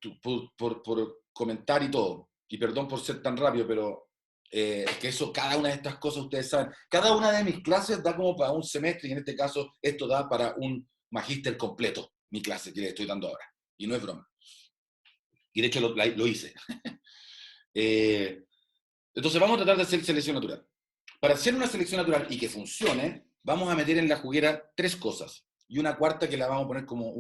comentar y todo. Y perdón por ser tan rápido, pero es que eso, cada una de estas cosas, ustedes saben, cada una de mis clases da como para un semestre, y en este caso esto da para un magíster completo, mi clase que le estoy dando ahora. Y no es broma. Y de hecho lo hice. Entonces vamos a tratar de hacer selección natural. Para hacer una selección natural y que funcione, vamos a meter en la juguera 3 cosas. Y una cuarta que la vamos a poner como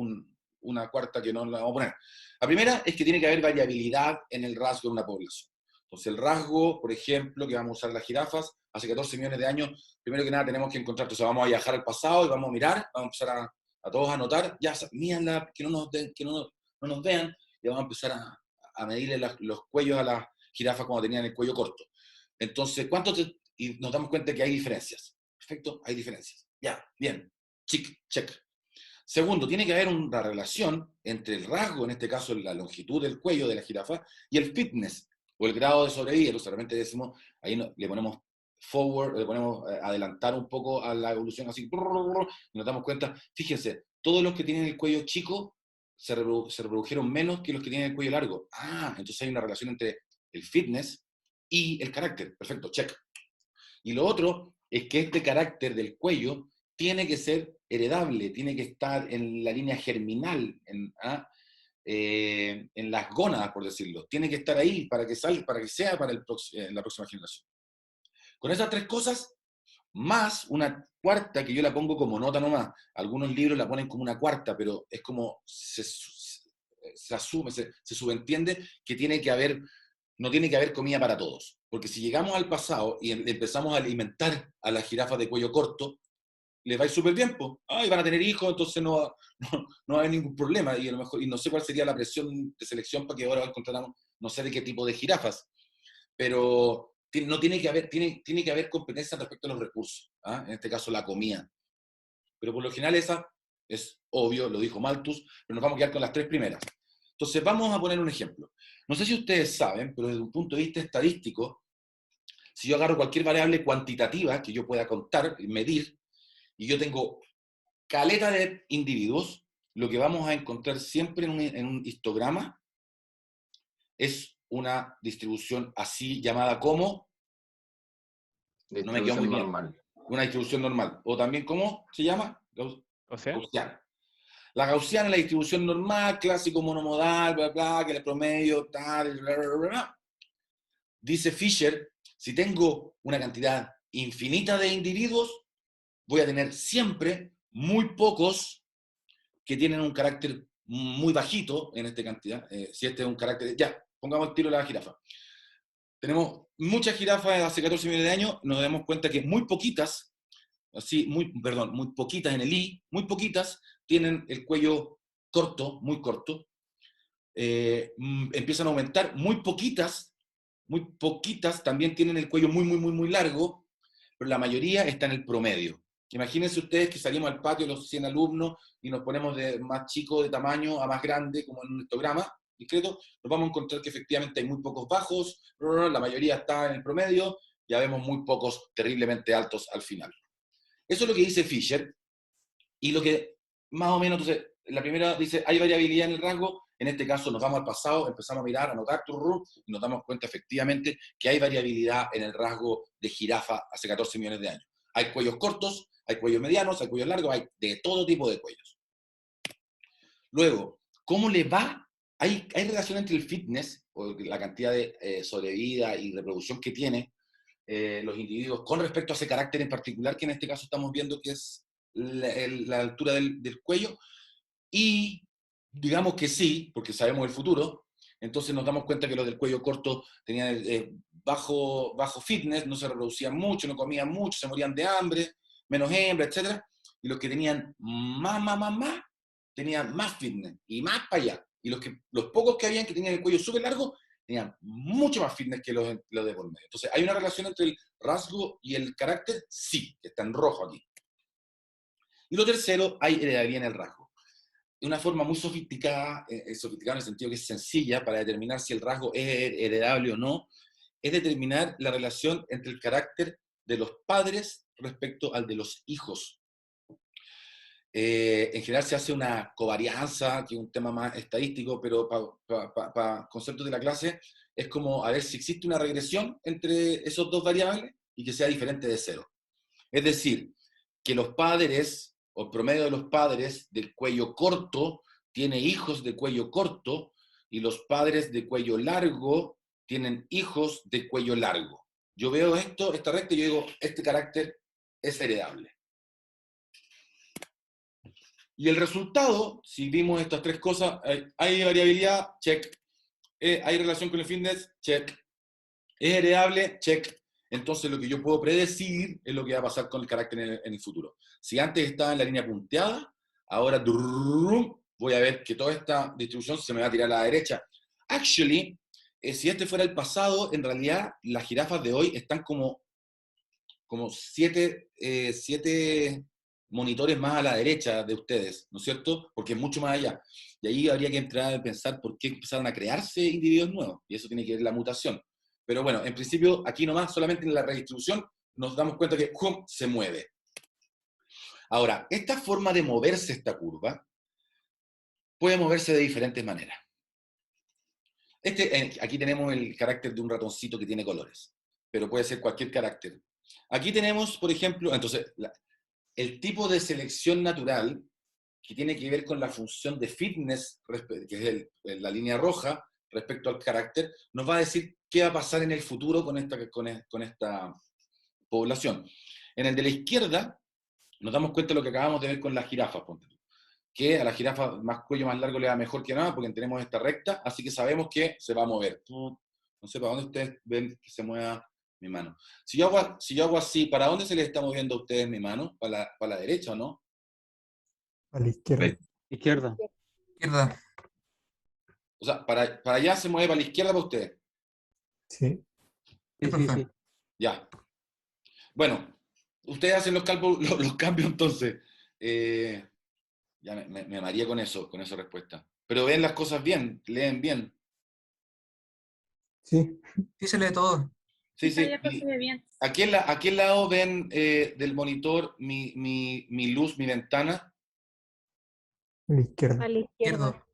una cuarta que no la vamos a poner. La primera es que tiene que haber variabilidad en el rasgo de una población. Entonces el rasgo, por ejemplo, que vamos a usar las jirafas, hace 14 millones de años, primero que nada tenemos que encontrar, entonces vamos a viajar al pasado y vamos a mirar, vamos a empezar a todos a anotar, ya, mírenla, que no nos vean, y vamos a empezar a medirle los cuellos a las jirafas cuando tenían el cuello corto. Entonces, y nos damos cuenta que hay diferencias. Perfecto, hay diferencias. Ya, bien. Check. Segundo, tiene que haber una relación entre el rasgo, en este caso la longitud del cuello de la jirafa, y el fitness, o el grado de sobrevida. Solamente decimos, ahí le ponemos forward, le ponemos adelantar un poco a la evolución, así, y nos damos cuenta, fíjense, todos los que tienen el cuello chico se reprodujeron menos que los que tienen el cuello largo. Entonces hay una relación entre el fitness y el carácter. Perfecto, check. Y lo otro es que este carácter del cuello tiene que ser heredable, tiene que estar en la línea germinal, en las gónadas, por decirlo. Tiene que estar ahí para que sea para la próxima generación. Con esas 3 cosas, más una cuarta que yo la pongo como nota nomás. Algunos libros la ponen como una cuarta, pero es como se asume, se subentiende que no tiene que haber comida para todos. Porque si llegamos al pasado y empezamos a alimentar a las jirafas de cuello corto, les va a ir súper bien, pues. Y van a tener hijos, entonces no va a haber ningún problema. Y a lo mejor, y no sé cuál sería la presión de selección para que ahora encontráramos, no sé de qué tipo de jirafas, pero no tiene que haber competencia respecto a los recursos, en este caso la comida. Pero por lo general esa es obvio, lo dijo Malthus, pero nos vamos a quedar con las 3 primeras. Entonces vamos a poner un ejemplo. No sé si ustedes saben, pero desde un punto de vista estadístico, si yo agarro cualquier variable cuantitativa que yo pueda contar, medir, y yo tengo caleta de individuos, lo que vamos a encontrar siempre en un histograma es una distribución así llamada como, no me quedo muy bien, normal. Una distribución normal. O también, ¿cómo se llama? Gaussiana. La gaussiana es la distribución normal, clásico monomodal, bla, bla, que el promedio, tal, bla, bla, bla, bla. Dice Fisher, si tengo una cantidad infinita de individuos, voy a tener siempre muy pocos que tienen un carácter muy bajito en esta cantidad. Si este es un carácter, ya, pongamos el tiro de la jirafa. Tenemos muchas jirafas hace 14 millones de años, nos damos cuenta que muy poquitas, muy poquitas en el I, muy poquitas tienen el cuello corto, muy corto. Empiezan a aumentar, muy poquitas también tienen el cuello muy, muy, muy, muy largo, pero la mayoría está en el promedio. Imagínense ustedes que salimos al patio los 100 alumnos y nos ponemos de más chico de tamaño a más grande, como en un histograma discreto, nos vamos a encontrar que efectivamente hay muy pocos bajos, la mayoría está en el promedio, ya vemos muy pocos terriblemente altos al final. Eso es lo que dice Fisher, y lo que más o menos, entonces, la primera dice, hay variabilidad en el rasgo, en este caso nos vamos al pasado, empezamos a mirar, a notar, y nos damos cuenta efectivamente que hay variabilidad en el rasgo de jirafa hace 14 millones de años. Hay cuellos cortos, hay cuellos medianos, hay cuellos largos, hay de todo tipo de cuellos. Luego, ¿cómo le va? ¿Hay relación entre el fitness, o la cantidad de sobrevida y reproducción que tiene los individuos con respecto a ese carácter en particular, que en este caso estamos viendo que es la altura del cuello? Y digamos que sí, porque sabemos el futuro, entonces nos damos cuenta que los del cuello corto tenían bajo fitness, no se reproducían mucho, no comían mucho, se morían de hambre, menos hembra, etc. Y los que tenían más, tenían más fitness y más para allá. Y los pocos que habían que tenían el cuello súper largo, tenían mucho más fitness que los de por medio. Entonces, ¿hay una relación entre el rasgo y el carácter? Sí, que está en rojo aquí. Y lo tercero, hay heredabilidad en el rasgo. una forma muy sofisticada, sofisticada en el sentido que es sencilla para determinar si el rasgo es heredable o no, es determinar la relación entre el carácter de los padres respecto al de los hijos. En general se hace una covarianza, que es un tema más estadístico, pero para conceptos de la clase es como a ver si existe una regresión entre esos dos variables y que sea diferente de cero. Es decir, que los padres, o el promedio de los padres del cuello corto, tiene hijos de cuello corto, y los padres de cuello largo tienen hijos de cuello largo. Yo veo esta recta y yo digo, este carácter es heredable. Y el resultado, si vimos estas tres cosas, hay variabilidad, check. Hay relación con el fitness, check. Es heredable, check. Entonces lo que yo puedo predecir es lo que va a pasar con el carácter en el futuro. Si antes estaba en la línea punteada, ahora voy a ver que toda esta distribución se me va a tirar a la derecha. Actually, si este fuera el pasado, en realidad las jirafas de hoy están como siete monitores más a la derecha de ustedes, ¿no es cierto? Porque es mucho más allá. Y ahí habría que entrar a pensar por qué empezaron a crearse individuos nuevos. Y eso tiene que ver la mutación. Pero bueno, en principio, aquí nomás, solamente en la redistribución, nos damos cuenta que ¡pum!, se mueve. Ahora, esta forma de moverse esta curva puede moverse de diferentes maneras. Aquí tenemos el carácter de un ratoncito que tiene colores, pero puede ser cualquier carácter. Aquí tenemos, por ejemplo, entonces, el tipo de selección natural que tiene que ver con la función de fitness, que es la línea roja, respecto al carácter, nos va a decir qué va a pasar en el futuro con esta población. En el de la izquierda, nos damos cuenta de lo que acabamos de ver con las jirafas, que a la jirafa más cuello más largo le va mejor que nada, porque tenemos esta recta, así que sabemos que se va a mover. No sé para dónde ustedes ven que se mueva mi mano. Si yo hago así, ¿para dónde se les está moviendo a ustedes mi mano? ¿Para la derecha o no? A la izquierda. Izquierda. Izquierda. O sea, para allá se mueve para la izquierda para ustedes. Sí. Sí, sí, sí. Ya. Bueno, ustedes hacen los cambios entonces. Ya me maría con esa respuesta. Pero ven las cosas bien, leen bien. Sí. Sí se lee todo. Sí, sí. Se ve bien. ¿A qué lado ven del monitor mi luz, mi ventana? A la izquierda. A la izquierda.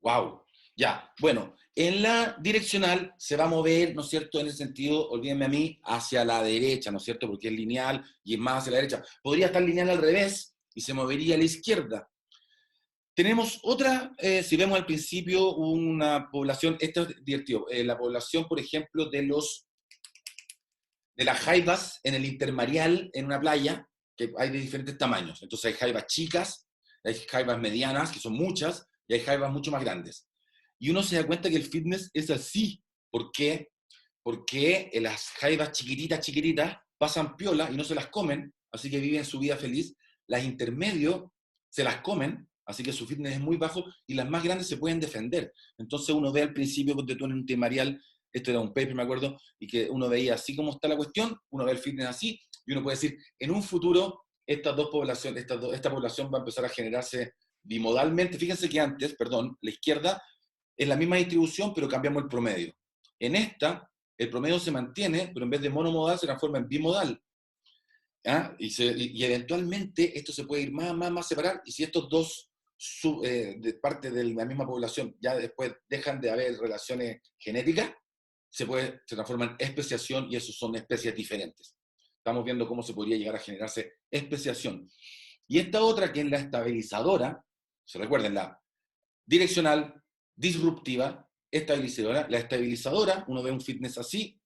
¡Wow! Ya, bueno, en la direccional se va a mover, ¿no es cierto?, en el sentido, olvídenme a mí, hacia la derecha, ¿no es cierto?, porque es lineal y es más hacia la derecha. Podría estar lineal al revés y se movería a la izquierda. Tenemos otra, si vemos al principio, una población, esto es divertido, la población, por ejemplo, de las jaivas en el intermareal, en una playa, que hay de diferentes tamaños. Entonces hay jaivas chicas, hay jaivas medianas, que son muchas, y hay jaivas mucho más grandes. Y uno se da cuenta que el fitness es así. ¿Por qué? Porque las jaivas chiquititas pasan piola y no se las comen, así que viven su vida feliz. Las intermedios se las comen, así que su fitness es muy bajo, y las más grandes se pueden defender. Entonces uno ve al principio de tú en un intermareal, esto era un paper, me acuerdo, y que uno veía así como está la cuestión, uno ve el fitness así, y uno puede decir, en un futuro, esta población va a empezar a generarse bimodalmente. Fíjense que antes, la izquierda es la misma distribución, pero cambiamos el promedio. En esta, el promedio se mantiene, pero en vez de monomodal se transforma en bimodal. ¿Ah? Y eventualmente esto se puede ir más separar, y si estos dos de parte de la misma población ya después dejan de haber relaciones genéticas, se transforma en especiación, y esos son especies diferentes. Estamos viendo cómo se podría llegar a generarse especiación. Y esta otra, que es la estabilizadora, se recuerden, la direccional, disruptiva, estabilizadora. La estabilizadora, uno ve un fitness así,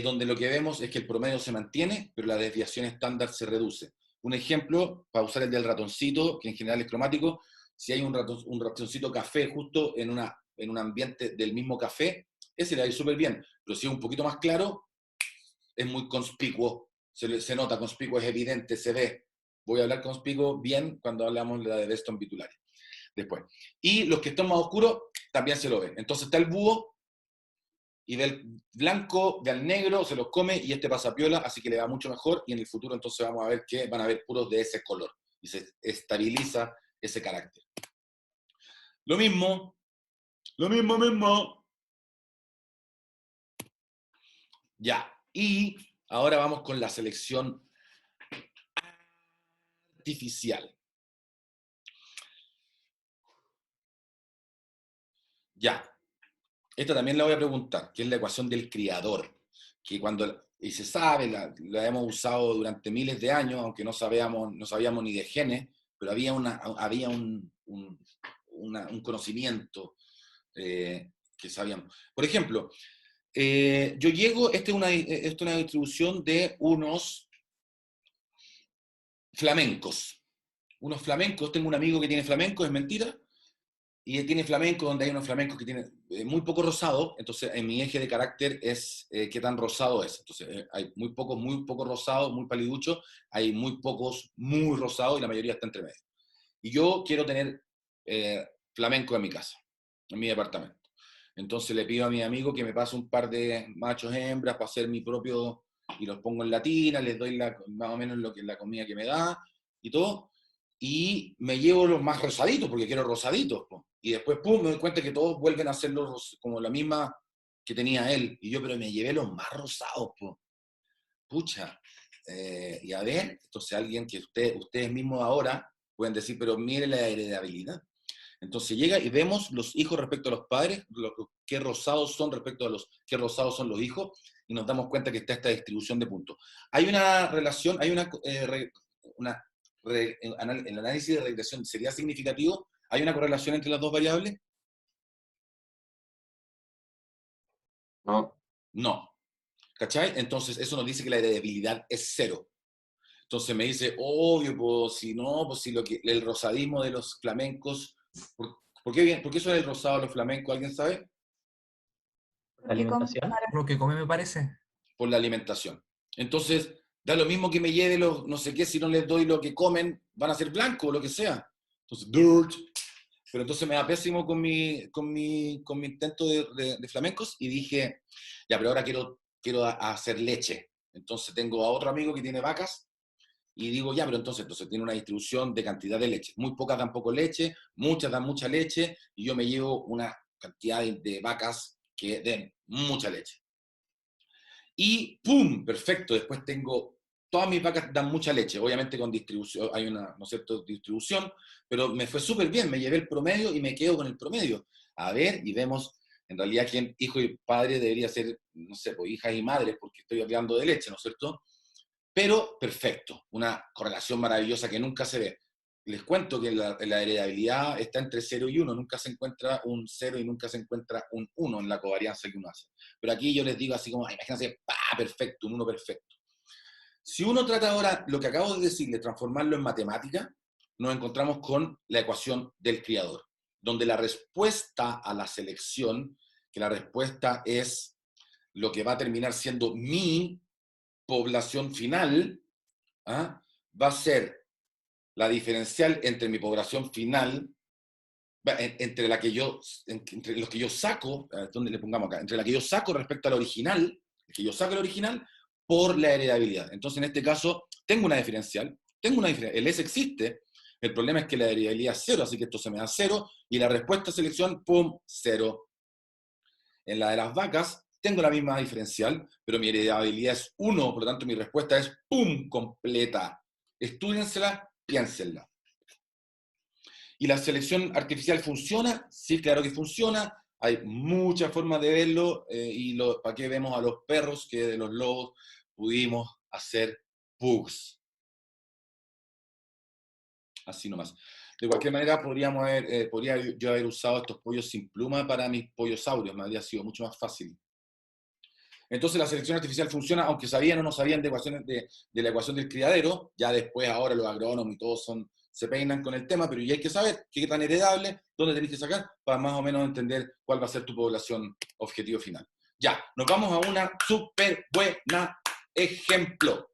donde lo que vemos es que el promedio se mantiene, pero la desviación estándar se reduce. Un ejemplo, para usar el del ratoncito, que en general es cromático, si hay un ratoncito café justo en un ambiente del mismo café, ese le va a ir súper bien, pero si es un poquito más claro, es muy conspicuo, se nota conspicuo, es evidente, se ve. Voy a hablar conspicuo bien cuando hablamos de la de Beston Vitularia. Después. Y los que están más oscuros también se lo ven. Entonces está el búho, y ve el blanco, ve al negro, se los come, y este pasa piola, así que le va mucho mejor, y en el futuro entonces vamos a ver que van a haber puros de ese color. y se estabiliza ese carácter. Lo mismo. Ya, y ahora vamos con la selección artificial. Ya, esta también la voy a preguntar, que es la ecuación del criador, que y se sabe, la hemos usado durante miles de años, aunque no sabíamos ni de genes, pero había un conocimiento que sabíamos. Por ejemplo, yo llego, esta es una distribución de unos flamencos. Unos flamencos, tengo un amigo que tiene flamencos, es mentira, y tiene flamenco, donde hay unos flamencos que tienen muy poco rosado, entonces en mi eje de carácter es qué tan rosado es. Entonces hay muy pocos rosados, muy paliduchos, hay muy pocos muy rosados y la mayoría está entre medio. Y yo quiero tener flamenco en mi casa, en mi departamento. Entonces le pido a mi amigo que me pase un par de machos hembras para hacer mi propio, y los pongo en la tina, les doy más o menos la comida que me da y todo, y me llevo los más rosaditos, porque quiero rosaditos, po. Y después, pum, me doy cuenta que todos vuelven a hacerlo como la misma que tenía él, y yo, pero me llevé los más rosados, po. Pucha, y a ver, entonces alguien que ustedes mismos ahora pueden decir, pero mire la heredabilidad. Entonces llega y vemos los hijos respecto a los padres, qué rosados son respecto a qué rosados son los hijos, y nos damos cuenta que está esta distribución de puntos. Hay una relación, hay el análisis de regresión sería significativo. ¿Hay una correlación entre las dos variables? No. No. ¿Cachai? Entonces eso nos dice que la heredabilidad es 0. Entonces me dice, obvio, pues si no, pues si el rosadismo de los flamencos, ¿por qué son el rosado de los flamencos? ¿Alguien sabe? La alimentación. Lo que come me parece. Por la alimentación. Entonces, da lo mismo que me lleve los no sé qué, si no les doy lo que comen, van a ser blancos o lo que sea. Entonces, dirt. Pero entonces me da pésimo con mi intento de flamencos y dije, ya, pero ahora quiero hacer leche. Entonces tengo a otro amigo que tiene vacas y digo, ya, pero entonces tiene una distribución de cantidad de leche. Muy pocas dan poco leche, muchas dan mucha leche y yo me llevo una cantidad de vacas que den mucha leche. Y ¡pum! Perfecto, después todas mis vacas dan mucha leche, obviamente con distribución, hay una, ¿no es cierto?, distribución, pero me fue súper bien, me llevé el promedio y me quedo con el promedio. A ver, y vemos, en realidad, quién hijo y padre debería ser, no sé, pues hijas y madres, porque estoy hablando de leche, ¿no es cierto? Pero perfecto, una correlación maravillosa que nunca se ve. Les cuento que la heredabilidad está entre 0 y 1, nunca se encuentra un 0 y nunca se encuentra un 1 en la covarianza que uno hace. Pero aquí yo les digo así como, imagínense, perfecto, un 1 perfecto. Si uno trata ahora lo que acabo de decir, de transformarlo en matemática, nos encontramos con la ecuación del criador, donde la respuesta a la selección, que la respuesta es lo que va a terminar siendo mi población final, ¿ah?, va a ser la diferencial entre mi población final, entre los que yo saco, ¿dónde le pongamos acá? Entre la que yo saco respecto al original, por la heredabilidad. Entonces, en este caso, tengo una diferencial, el S existe, el problema es que la heredabilidad es 0, así que esto se me da 0, y la respuesta a selección, ¡pum!, 0. En la de las vacas, tengo la misma diferencial, pero mi heredabilidad es 1, por lo tanto mi respuesta es ¡pum!, completa. Estúdiensela, piénsenla. ¿Y la selección artificial funciona? Sí, claro que funciona. Hay muchas formas de verlo, ¿para qué vemos a los perros que de los lobos pudimos hacer pugs? Así nomás. De cualquier manera, podría yo haber usado estos pollos sin pluma para mis pollosaurios, me habría sido mucho más fácil. Entonces la selección artificial funciona, aunque sabían o no sabían de la ecuación del criadero. Ya después, ahora los agrónomos y todos se peinan con el tema, pero ya hay que saber qué tan heredable, dónde tenés que sacar, para más o menos entender cuál va a ser tu población objetivo final. Ya, nos vamos a una súper buena ejemplo,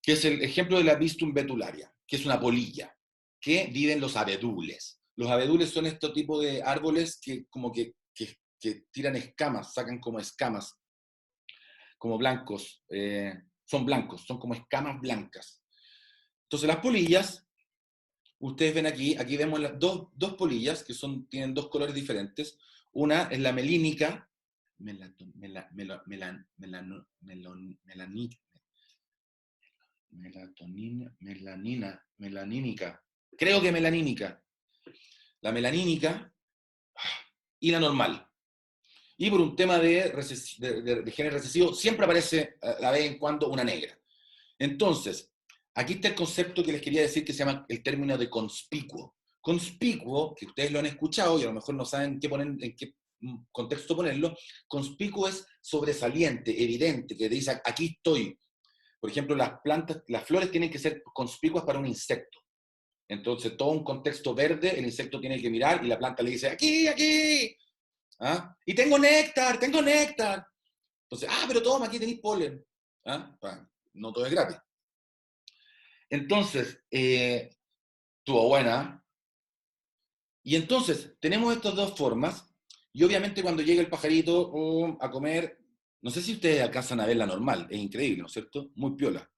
que es el ejemplo de la Bistum betularia, que es una polilla, que viven los abedules. Los abedules son este tipo de árboles que como que tiran escamas, sacan como escamas, como blancos, son blancos, son como escamas blancas. Entonces las polillas ustedes ven aquí vemos las dos polillas que tienen dos colores diferentes. Una es la melínica, melanínica, creo que melanínica, la melanínica y la normal. Y por un tema de género recesivo, siempre aparece de vez en cuando una negra. Entonces, aquí está el concepto que les quería decir que se llama el término de conspicuo. Conspicuo, que ustedes lo han escuchado y a lo mejor no saben en qué contexto ponerlo, conspicuo es sobresaliente, evidente, que te dice, aquí estoy. Por ejemplo, las plantas, las flores tienen que ser conspicuas para un insecto. Entonces, todo un contexto verde, el insecto tiene que mirar y la planta le dice, aquí, aquí. ¿Ah? Y tengo néctar, tengo néctar. Entonces, pero toma, aquí tenéis polen. ¿Ah? No todo es gratis. Entonces, estuvo buena. Y entonces, tenemos estas dos formas, y obviamente cuando llega el pajarito a comer, no sé si ustedes alcanzan a ver la normal, es increíble, ¿no es cierto? Muy piola.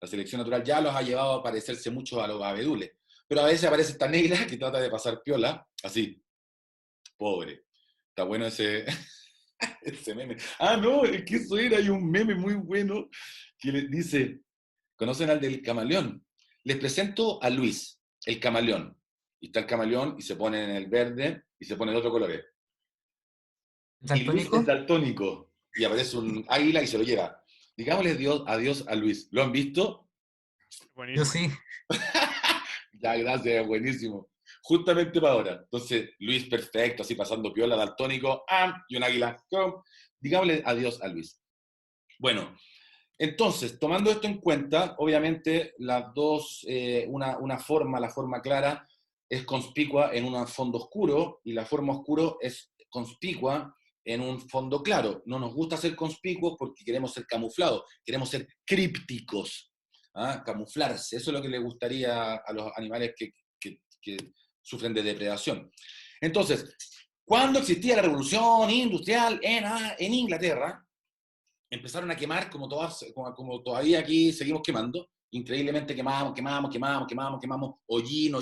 La selección natural ya los ha llevado a parecerse mucho a los abedules, pero a veces aparece esta negra que trata de pasar piola, así, pobre. Está bueno ese meme. No, es que eso era, hay un meme muy bueno que le dice, ¿conocen al del camaleón? Les presento a Luis, el camaleón. Y está el camaleón y se pone en el verde y se pone el otro color. Y Luis ¿Daltónico? es daltónico. Y aparece un águila y se lo lleva. Digámosle adiós a Luis. ¿Lo han visto? Yo Buenísimo. sí. Ya, gracias, buenísimo. Justamente para ahora. Entonces, Luis perfecto, así pasando piola, daltónico, y un águila. Digámosle adiós a Luis. Bueno, entonces, tomando esto en cuenta, obviamente las dos, una forma, la forma clara, es conspicua en un fondo oscuro y la forma oscuro es conspicua en un fondo claro. No nos gusta ser conspicuos porque queremos ser camuflados, queremos ser crípticos, camuflarse. Eso es lo que le gustaría a los animales que sufren de depredación. Entonces, cuando existía la revolución industrial en Inglaterra, empezaron a quemar como todavía aquí seguimos quemando, increíblemente quemamos, hollín,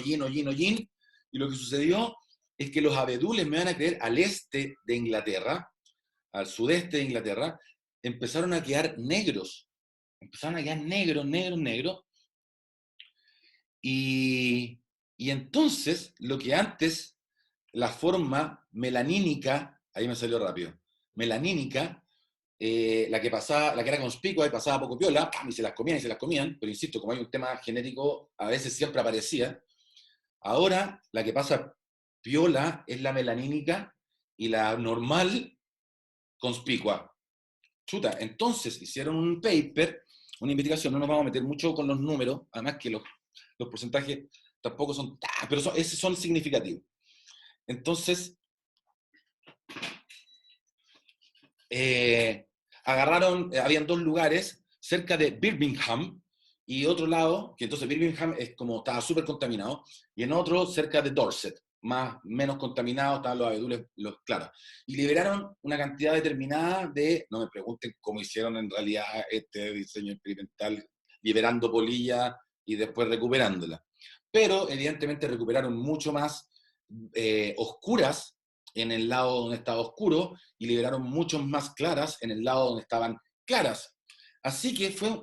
y lo que sucedió es que los abedules, me van a creer, al este de Inglaterra, al sudeste de Inglaterra, empezaron a quedar negros, negros, y entonces lo que antes, la forma melanínica, ahí me salió rápido, melanínica, la que era conspicua y pasaba poco piola, y se las comían, pero insisto, como hay un tema genético, a veces siempre aparecía. Ahora, la que pasa piola es la melanínica y la normal, conspicua. Chuta, entonces hicieron un paper, una investigación, no nos vamos a meter mucho con los números, además que los porcentajes tampoco son, pero esos son significativos. Entonces, agarraron, habían dos lugares cerca de Birmingham y otro lado, que entonces Birmingham estaba súper contaminado, y en otro cerca de Dorset, menos contaminado, estaban los abedules, claro. Y liberaron una cantidad determinada no me pregunten cómo hicieron en realidad este diseño experimental, liberando polilla y después recuperándola. Pero evidentemente recuperaron mucho más oscuras en el lado donde estaba oscuro y liberaron muchos más claras en el lado donde estaban claras. Así que fue...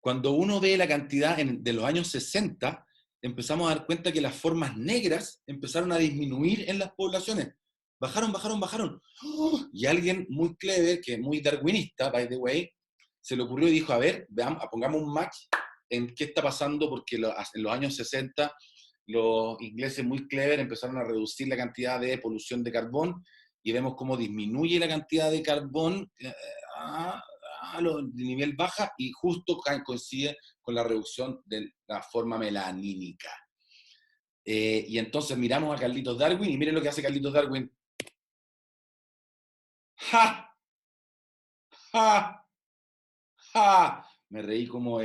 Cuando uno ve la cantidad de los años 60, empezamos a dar cuenta que las formas negras empezaron a disminuir en las poblaciones. Bajaron. Y alguien muy clever, que es muy darwinista, by the way, se le ocurrió y dijo, a ver, pongamos un match en qué está pasando, porque en los años 60 los ingleses muy clever empezaron a reducir la cantidad de polución de carbón y vemos cómo disminuye la cantidad de carbón a nivel baja y justo coincide con la reducción de la forma melanínica. Y entonces miramos a Carlitos Darwin y miren lo que hace Carlitos Darwin. ¡Ja! ¡Ja! ¡Ja! Me reí como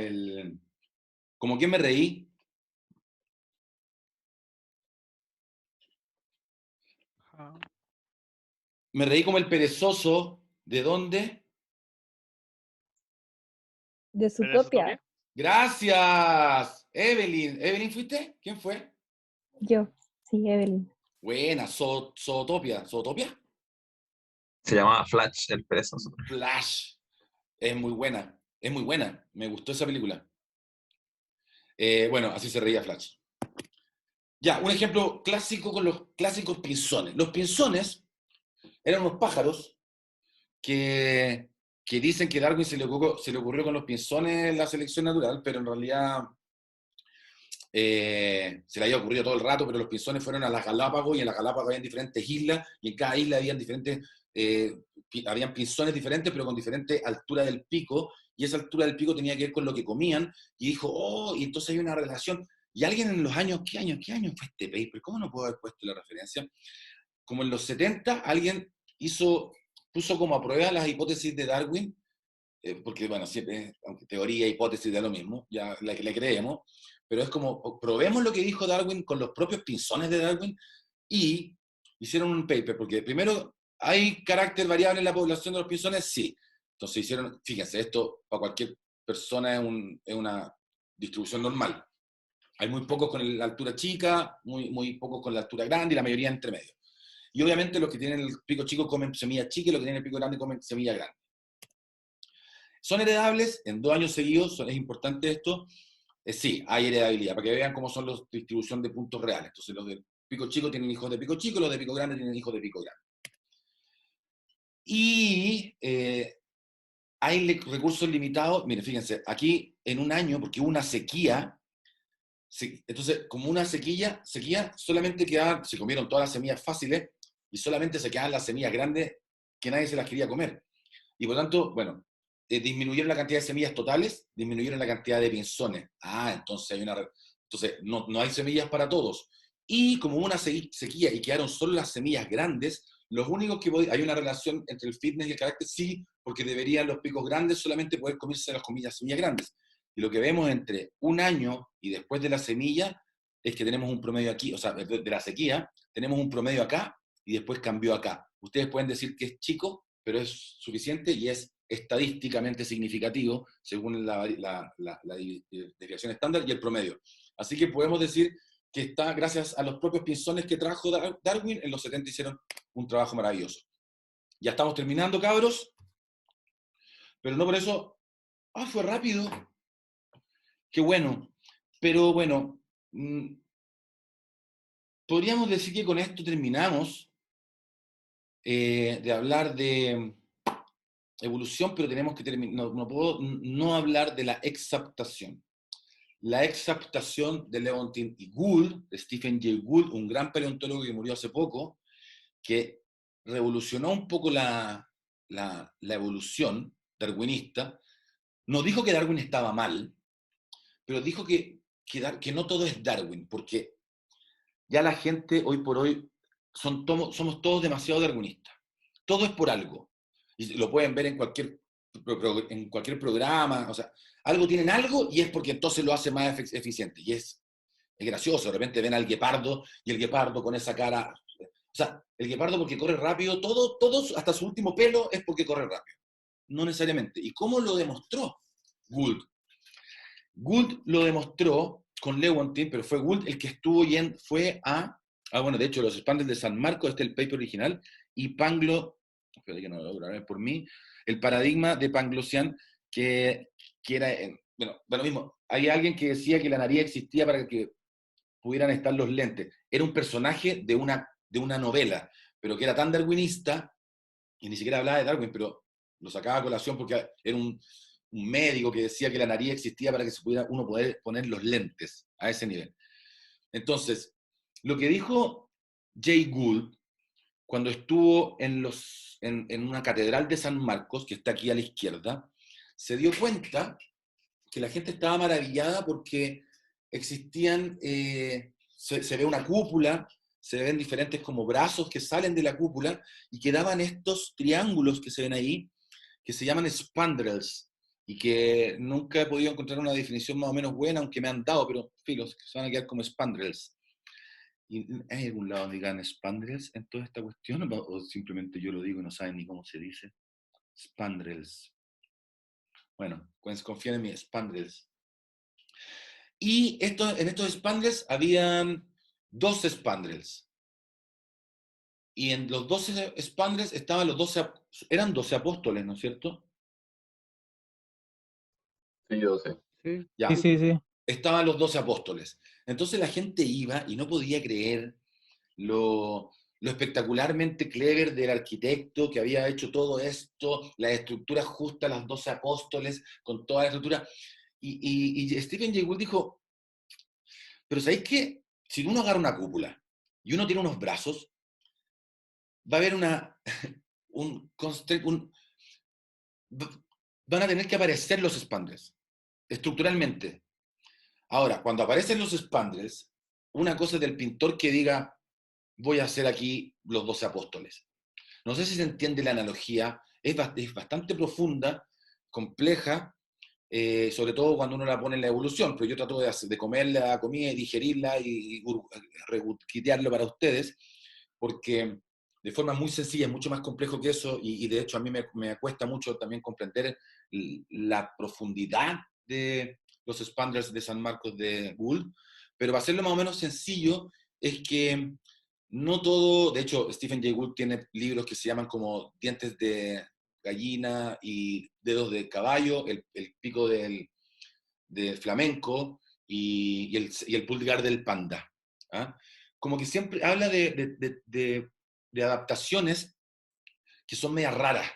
¿Como quién me reí? Me reí como el perezoso. ¿De dónde? De Zootopia. Gracias, Evelyn. ¿Evelyn fuiste? ¿Quién fue? Yo, sí, Evelyn. Buena, Zootopia. ¿Zootopia? Se llamaba Flash, el perezoso. Flash. Es muy buena. Es muy buena. Me gustó esa película. Bueno, así se reía Flash. Ya, un ejemplo clásico con los clásicos pinzones. Los pinzones eran unos pájaros que dicen que Darwin se le ocurrió con los pinzones la selección natural, pero en realidad se le había ocurrido todo el rato, pero los pinzones fueron a las Galápagos, y en las Galápagos habían diferentes islas, y en cada isla habían habían pinzones diferentes, pero con diferente altura del pico, y esa altura del pico tenía que ver con lo que comían, y dijo, oh, y entonces hay una relación. Y alguien en los años, ¿qué año fue este paper? ¿Cómo no puedo haber puesto la referencia? Como en los 70, alguien puso como a prueba las hipótesis de Darwin, porque, bueno, siempre, aunque teoría e hipótesis da lo mismo, ya le creemos, pero es como, probemos lo que dijo Darwin con los propios pinzones de Darwin, y hicieron un paper, porque primero, ¿hay carácter variable en la población de los pinzones? Sí. Entonces hicieron, fíjense, esto para cualquier persona es una distribución normal. Hay muy pocos con la altura chica, muy pocos con la altura grande, y la mayoría entre medio. Y obviamente los que tienen el pico chico comen semilla chica, y los que tienen el pico grande comen semilla grande. ¿Son heredables? En 2 años seguidos, es importante esto. Sí, hay heredabilidad, para que vean cómo son las distribución de puntos reales. Entonces, los de pico chico tienen hijos de pico chico, los de pico grande tienen hijos de pico grande. Y hay recursos limitados. Miren, fíjense, aquí en un año, porque hubo una sequía, entonces, como una sequía, solamente quedaban, se comieron todas las semillas fáciles, y solamente se quedaban las semillas grandes que nadie se las quería comer. Y por tanto, bueno, disminuyeron la cantidad de semillas totales, disminuyeron la cantidad de pinzones. Entonces entonces no hay semillas para todos. Y como hubo una sequía y quedaron solo las semillas grandes, los únicos que hay una relación entre el fitness y el carácter, sí, porque deberían los picos grandes solamente poder comerse las semillas grandes. Y lo que vemos entre un año y después de la semilla es que tenemos un promedio aquí, o sea, de la sequía, tenemos un promedio acá y después cambió acá. Ustedes pueden decir que es chico, pero es suficiente y es estadísticamente significativo según la desviación estándar y el promedio. Así que podemos decir que está gracias a los propios pinzones que trajo Darwin. En los 70 hicieron un trabajo maravilloso. Ya estamos terminando, cabros, pero no por eso... fue rápido. Qué bueno. Pero bueno, podríamos decir que con esto terminamos de hablar de evolución, pero tenemos que terminar, no puedo no hablar de la exaptación. La exaptación de Leontief y Gould, de Stephen Jay Gould, un gran paleontólogo que murió hace poco, que revolucionó un poco la evolución darwinista. No dijo que Darwin estaba mal, pero dijo que no todo es Darwin, porque ya la gente hoy por hoy somos todos demasiado darwinistas. Todo es por algo. Y lo pueden ver en cualquier programa. O sea, algo tienen algo y es porque entonces lo hace más eficiente. Y es gracioso. De repente ven al guepardo y el guepardo con esa cara. O sea, el guepardo porque corre rápido, todo, hasta su último pelo es porque corre rápido. No necesariamente. ¿Y cómo lo demostró Gould? Gould lo demostró con Leontief, pero fue Gould el que fue a... bueno, de hecho, los spandrels de San Marcos, este es el paper original, y espera que no lo lograré por mí, el paradigma de Panglossian, que era, bueno, da lo mismo, hay alguien que decía que la nariz existía para que pudieran estar los lentes. Era un personaje de una novela, pero que era tan darwinista, y ni siquiera hablaba de Darwin, pero lo sacaba a colación porque era un médico que decía que la nariz existía para que uno pudiera poner los lentes a ese nivel. Entonces, lo que dijo Jay Gould cuando estuvo en una catedral de San Marcos, que está aquí a la izquierda, se dio cuenta que la gente estaba maravillada porque existían, se ve una cúpula, se ven diferentes como brazos que salen de la cúpula y quedaban estos triángulos que se ven ahí, que se llaman spandrels, y que nunca he podido encontrar una definición más o menos buena, aunque me han dado, pero filos, que se van a quedar como spandrels. ¿Y hay algún lado donde digan spandrels en toda esta cuestión? ¿O simplemente yo lo digo y no saben ni cómo se dice? Spandrels. Bueno, pues confíen en mí, spandrels. Y en estos spandrels habían 12 spandrels. Y en los 12 spandrels estaban los 12, eran 12 apóstoles, ¿no es cierto? Sí, yo sé. Sí. Ya. Sí. Estaban los 12 apóstoles. Entonces la gente iba y no podía creer lo espectacularmente clever del arquitecto que había hecho todo esto, las estructuras justas, las 12 apóstoles, con toda la estructura. Y Stephen Jay Gould dijo, pero ¿sabéis qué? Si uno agarra una cúpula y uno tiene unos brazos, va a haber van a tener que aparecer los spandrels, estructuralmente. Ahora, cuando aparecen los spandrels, una cosa es del pintor que diga, voy a hacer aquí los 12 apóstoles. No sé si se entiende la analogía, es bastante profunda, compleja, sobre todo cuando uno la pone en la evolución, pero yo trato de comer la comida y digerirla y requitearlo para ustedes, porque de forma muy sencilla es mucho más complejo que eso, y de hecho a mí me cuesta mucho también comprender la profundidad de los spandrels de San Marcos de Gould, pero para hacerlo más o menos sencillo, es que no todo, de hecho Stephen Jay Gould tiene libros que se llaman como Dientes de gallina y dedos de caballo, el pico del flamenco y el pulgar del panda. ¿Ah? Como que siempre habla de adaptaciones que son medias raras,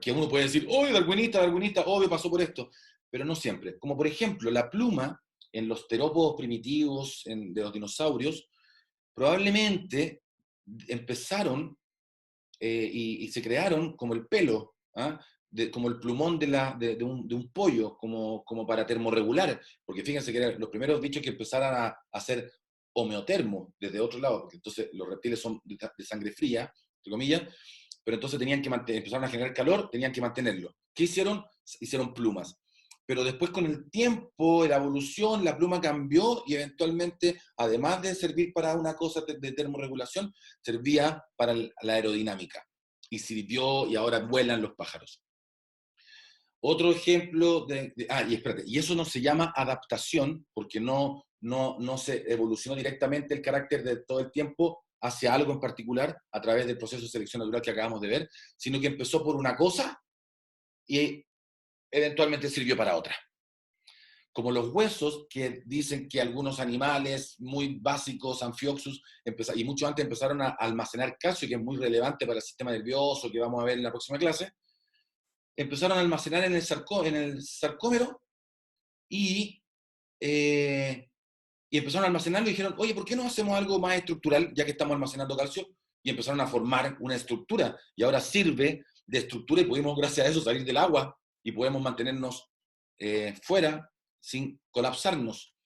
que uno puede decir, ¡oh, darwinista, obvio pasó por esto! Pero no siempre. Como por ejemplo, la pluma en los terópodos primitivos de los dinosaurios, probablemente empezaron y se crearon como el pelo, ¿ah? Como el plumón de un pollo, como para termorregular, porque fíjense que eran los primeros bichos que empezaron a hacer homeotermo desde otro lado, porque entonces los reptiles son de sangre fría, entre comillas, pero entonces empezaron a generar calor, tenían que mantenerlo. ¿Qué hicieron? Hicieron plumas. Pero después con el tiempo, la evolución, la pluma cambió y eventualmente, además de servir para una cosa de termorregulación, servía para la aerodinámica. Y sirvió y ahora vuelan los pájaros. Otro ejemplo y eso no se llama adaptación, porque no se evolucionó directamente el carácter de todo el tiempo hacia algo en particular a través del proceso de selección natural que acabamos de ver, sino que empezó por una cosa y eventualmente sirvió para otra. Como los huesos, que dicen que algunos animales muy básicos, Amphioxus, y mucho antes empezaron a almacenar calcio, que es muy relevante para el sistema nervioso, que vamos a ver en la próxima clase, empezaron a almacenar en el sarcómero y empezaron a almacenarlo y dijeron, oye, ¿por qué no hacemos algo más estructural, ya que estamos almacenando calcio? Y empezaron a formar una estructura, y ahora sirve de estructura y pudimos, gracias a eso, salir del agua y podemos mantenernos fuera sin colapsarnos.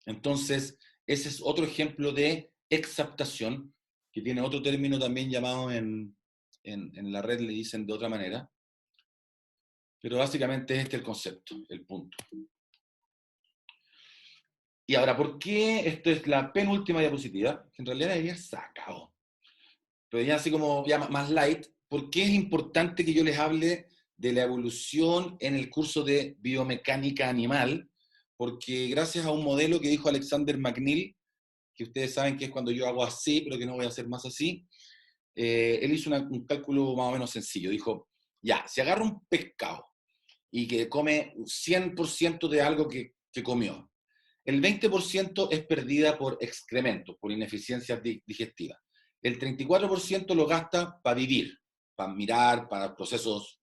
Entonces, ese es otro ejemplo de exaptación, que tiene otro término también llamado en la red, le dicen de otra manera, pero básicamente este es el concepto, el punto. Y ahora, ¿por qué esto es la penúltima diapositiva? Que en realidad debería haber sacado. Pero ya así como ya más light, ¿por qué es importante que yo les hable de la evolución en el curso de biomecánica animal? Porque gracias a un modelo que dijo Alexander McNeil, que ustedes saben que es cuando yo hago así, pero que no voy a hacer más así, él hizo un cálculo más o menos sencillo. Dijo, ya, si agarra un pescado y que come 100% de algo que comió, el 20% es perdida por excrementos, por ineficiencias digestivas. El 34% lo gasta para vivir, para mirar, para procesos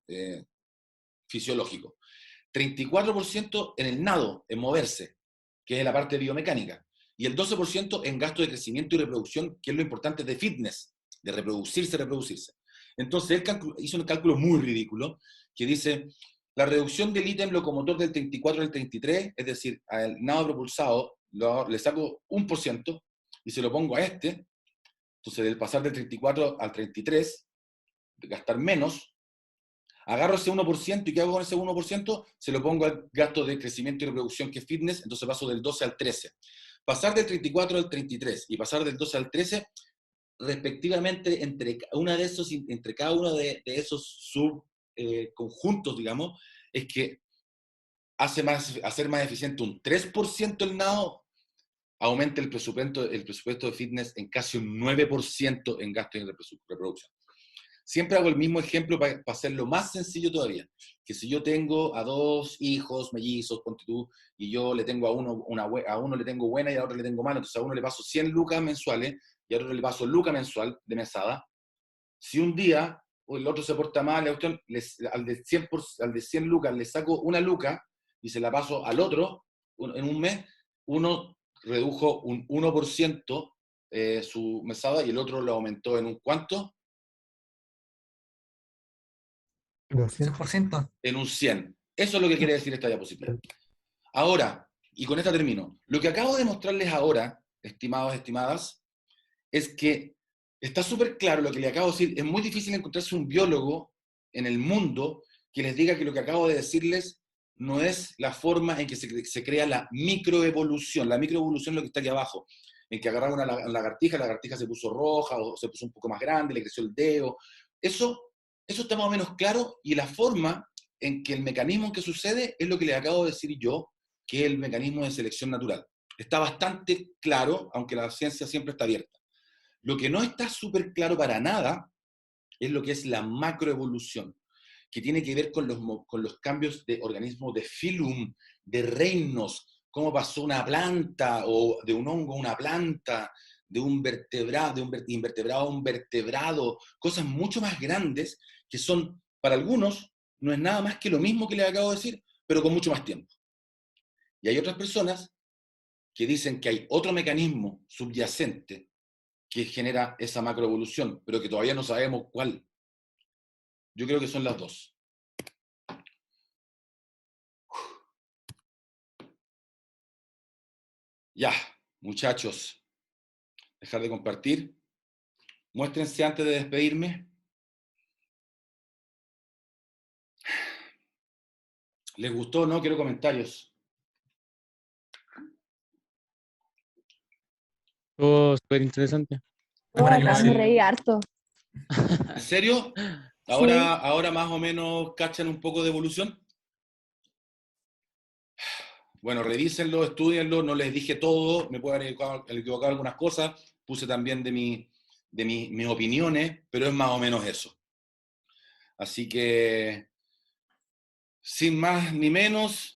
fisiológicos. 34% en el nado, en moverse, que es la parte biomecánica. Y el 12% en gasto de crecimiento y reproducción, que es lo importante de fitness, de reproducirse. Entonces él hizo un cálculo muy ridículo, que dice, la reducción del ítem locomotor del 34 al 33, es decir, al nado propulsado, le saco 1% y se lo pongo a este. Entonces, del pasar del 34 al 33, de gastar menos, agarro ese 1% y ¿qué hago con ese 1%? Se lo pongo al gasto de crecimiento y reproducción, que es fitness, entonces paso del 12 al 13. Pasar del 34 al 33 y pasar del 12 al 13, respectivamente, entre cada uno de esos subconjuntos, digamos, es que hacer más eficiente un 3% el nado, aumenta el presupuesto de fitness en casi un 9% en gasto en reproducción. Siempre hago el mismo ejemplo para hacerlo más sencillo todavía. Que si yo tengo a 2 hijos mellizos, ponte tú, y yo le tengo a uno le tengo buena y a otro le tengo mala, entonces a uno le paso 100 lucas mensuales y a otro le paso lucas mensual de mesada. Si un día el otro se porta mal, al de 100 lucas le saco una luca y se la paso al otro en un mes, uno redujo un 1% su mesada y el otro lo aumentó en un ¿cuánto? 200. 100%. En un 100. Eso es lo que quiere decir esta diapositiva. Ahora, y con esta termino, lo que acabo de mostrarles ahora, estimados, estimadas, es que está súper claro lo que le acabo de decir. Es muy difícil encontrarse un biólogo en el mundo que les diga que lo que acabo de decirles no es la forma en que se crea la microevolución. La microevolución es lo que está aquí abajo, en que agarraron una lagartija, la lagartija se puso roja o se puso un poco más grande, le creció el dedo. Eso está más o menos claro, y la forma en que el mecanismo en que sucede es lo que les acabo de decir yo, que es el mecanismo de selección natural. Está bastante claro, aunque la ciencia siempre está abierta. Lo que no está súper claro para nada es lo que es la macroevolución, que tiene que ver con los cambios de organismos, de filum, de reinos, cómo pasó una planta, o de un hongo a una planta, de un invertebrado a un vertebrado, cosas mucho más grandes que son, para algunos, no es nada más que lo mismo que les acabo de decir, pero con mucho más tiempo. Y hay otras personas que dicen que hay otro mecanismo subyacente que genera esa macroevolución, pero que todavía no sabemos cuál. Yo creo que son las dos. Ya, muchachos, dejar de compartir. Muéstrense antes de despedirme. ¿Les gustó o no? Quiero comentarios. Oh, súper interesante. Buena Acá clase. me reí harto. ¿En serio? ¿Ahora más o menos cachan un poco de evolución? Bueno, revísenlo, estudienlo, no les dije todo, me puedo haber equivocado algunas cosas, puse también de mis opiniones, pero es más o menos eso. Así que, sin más ni menos,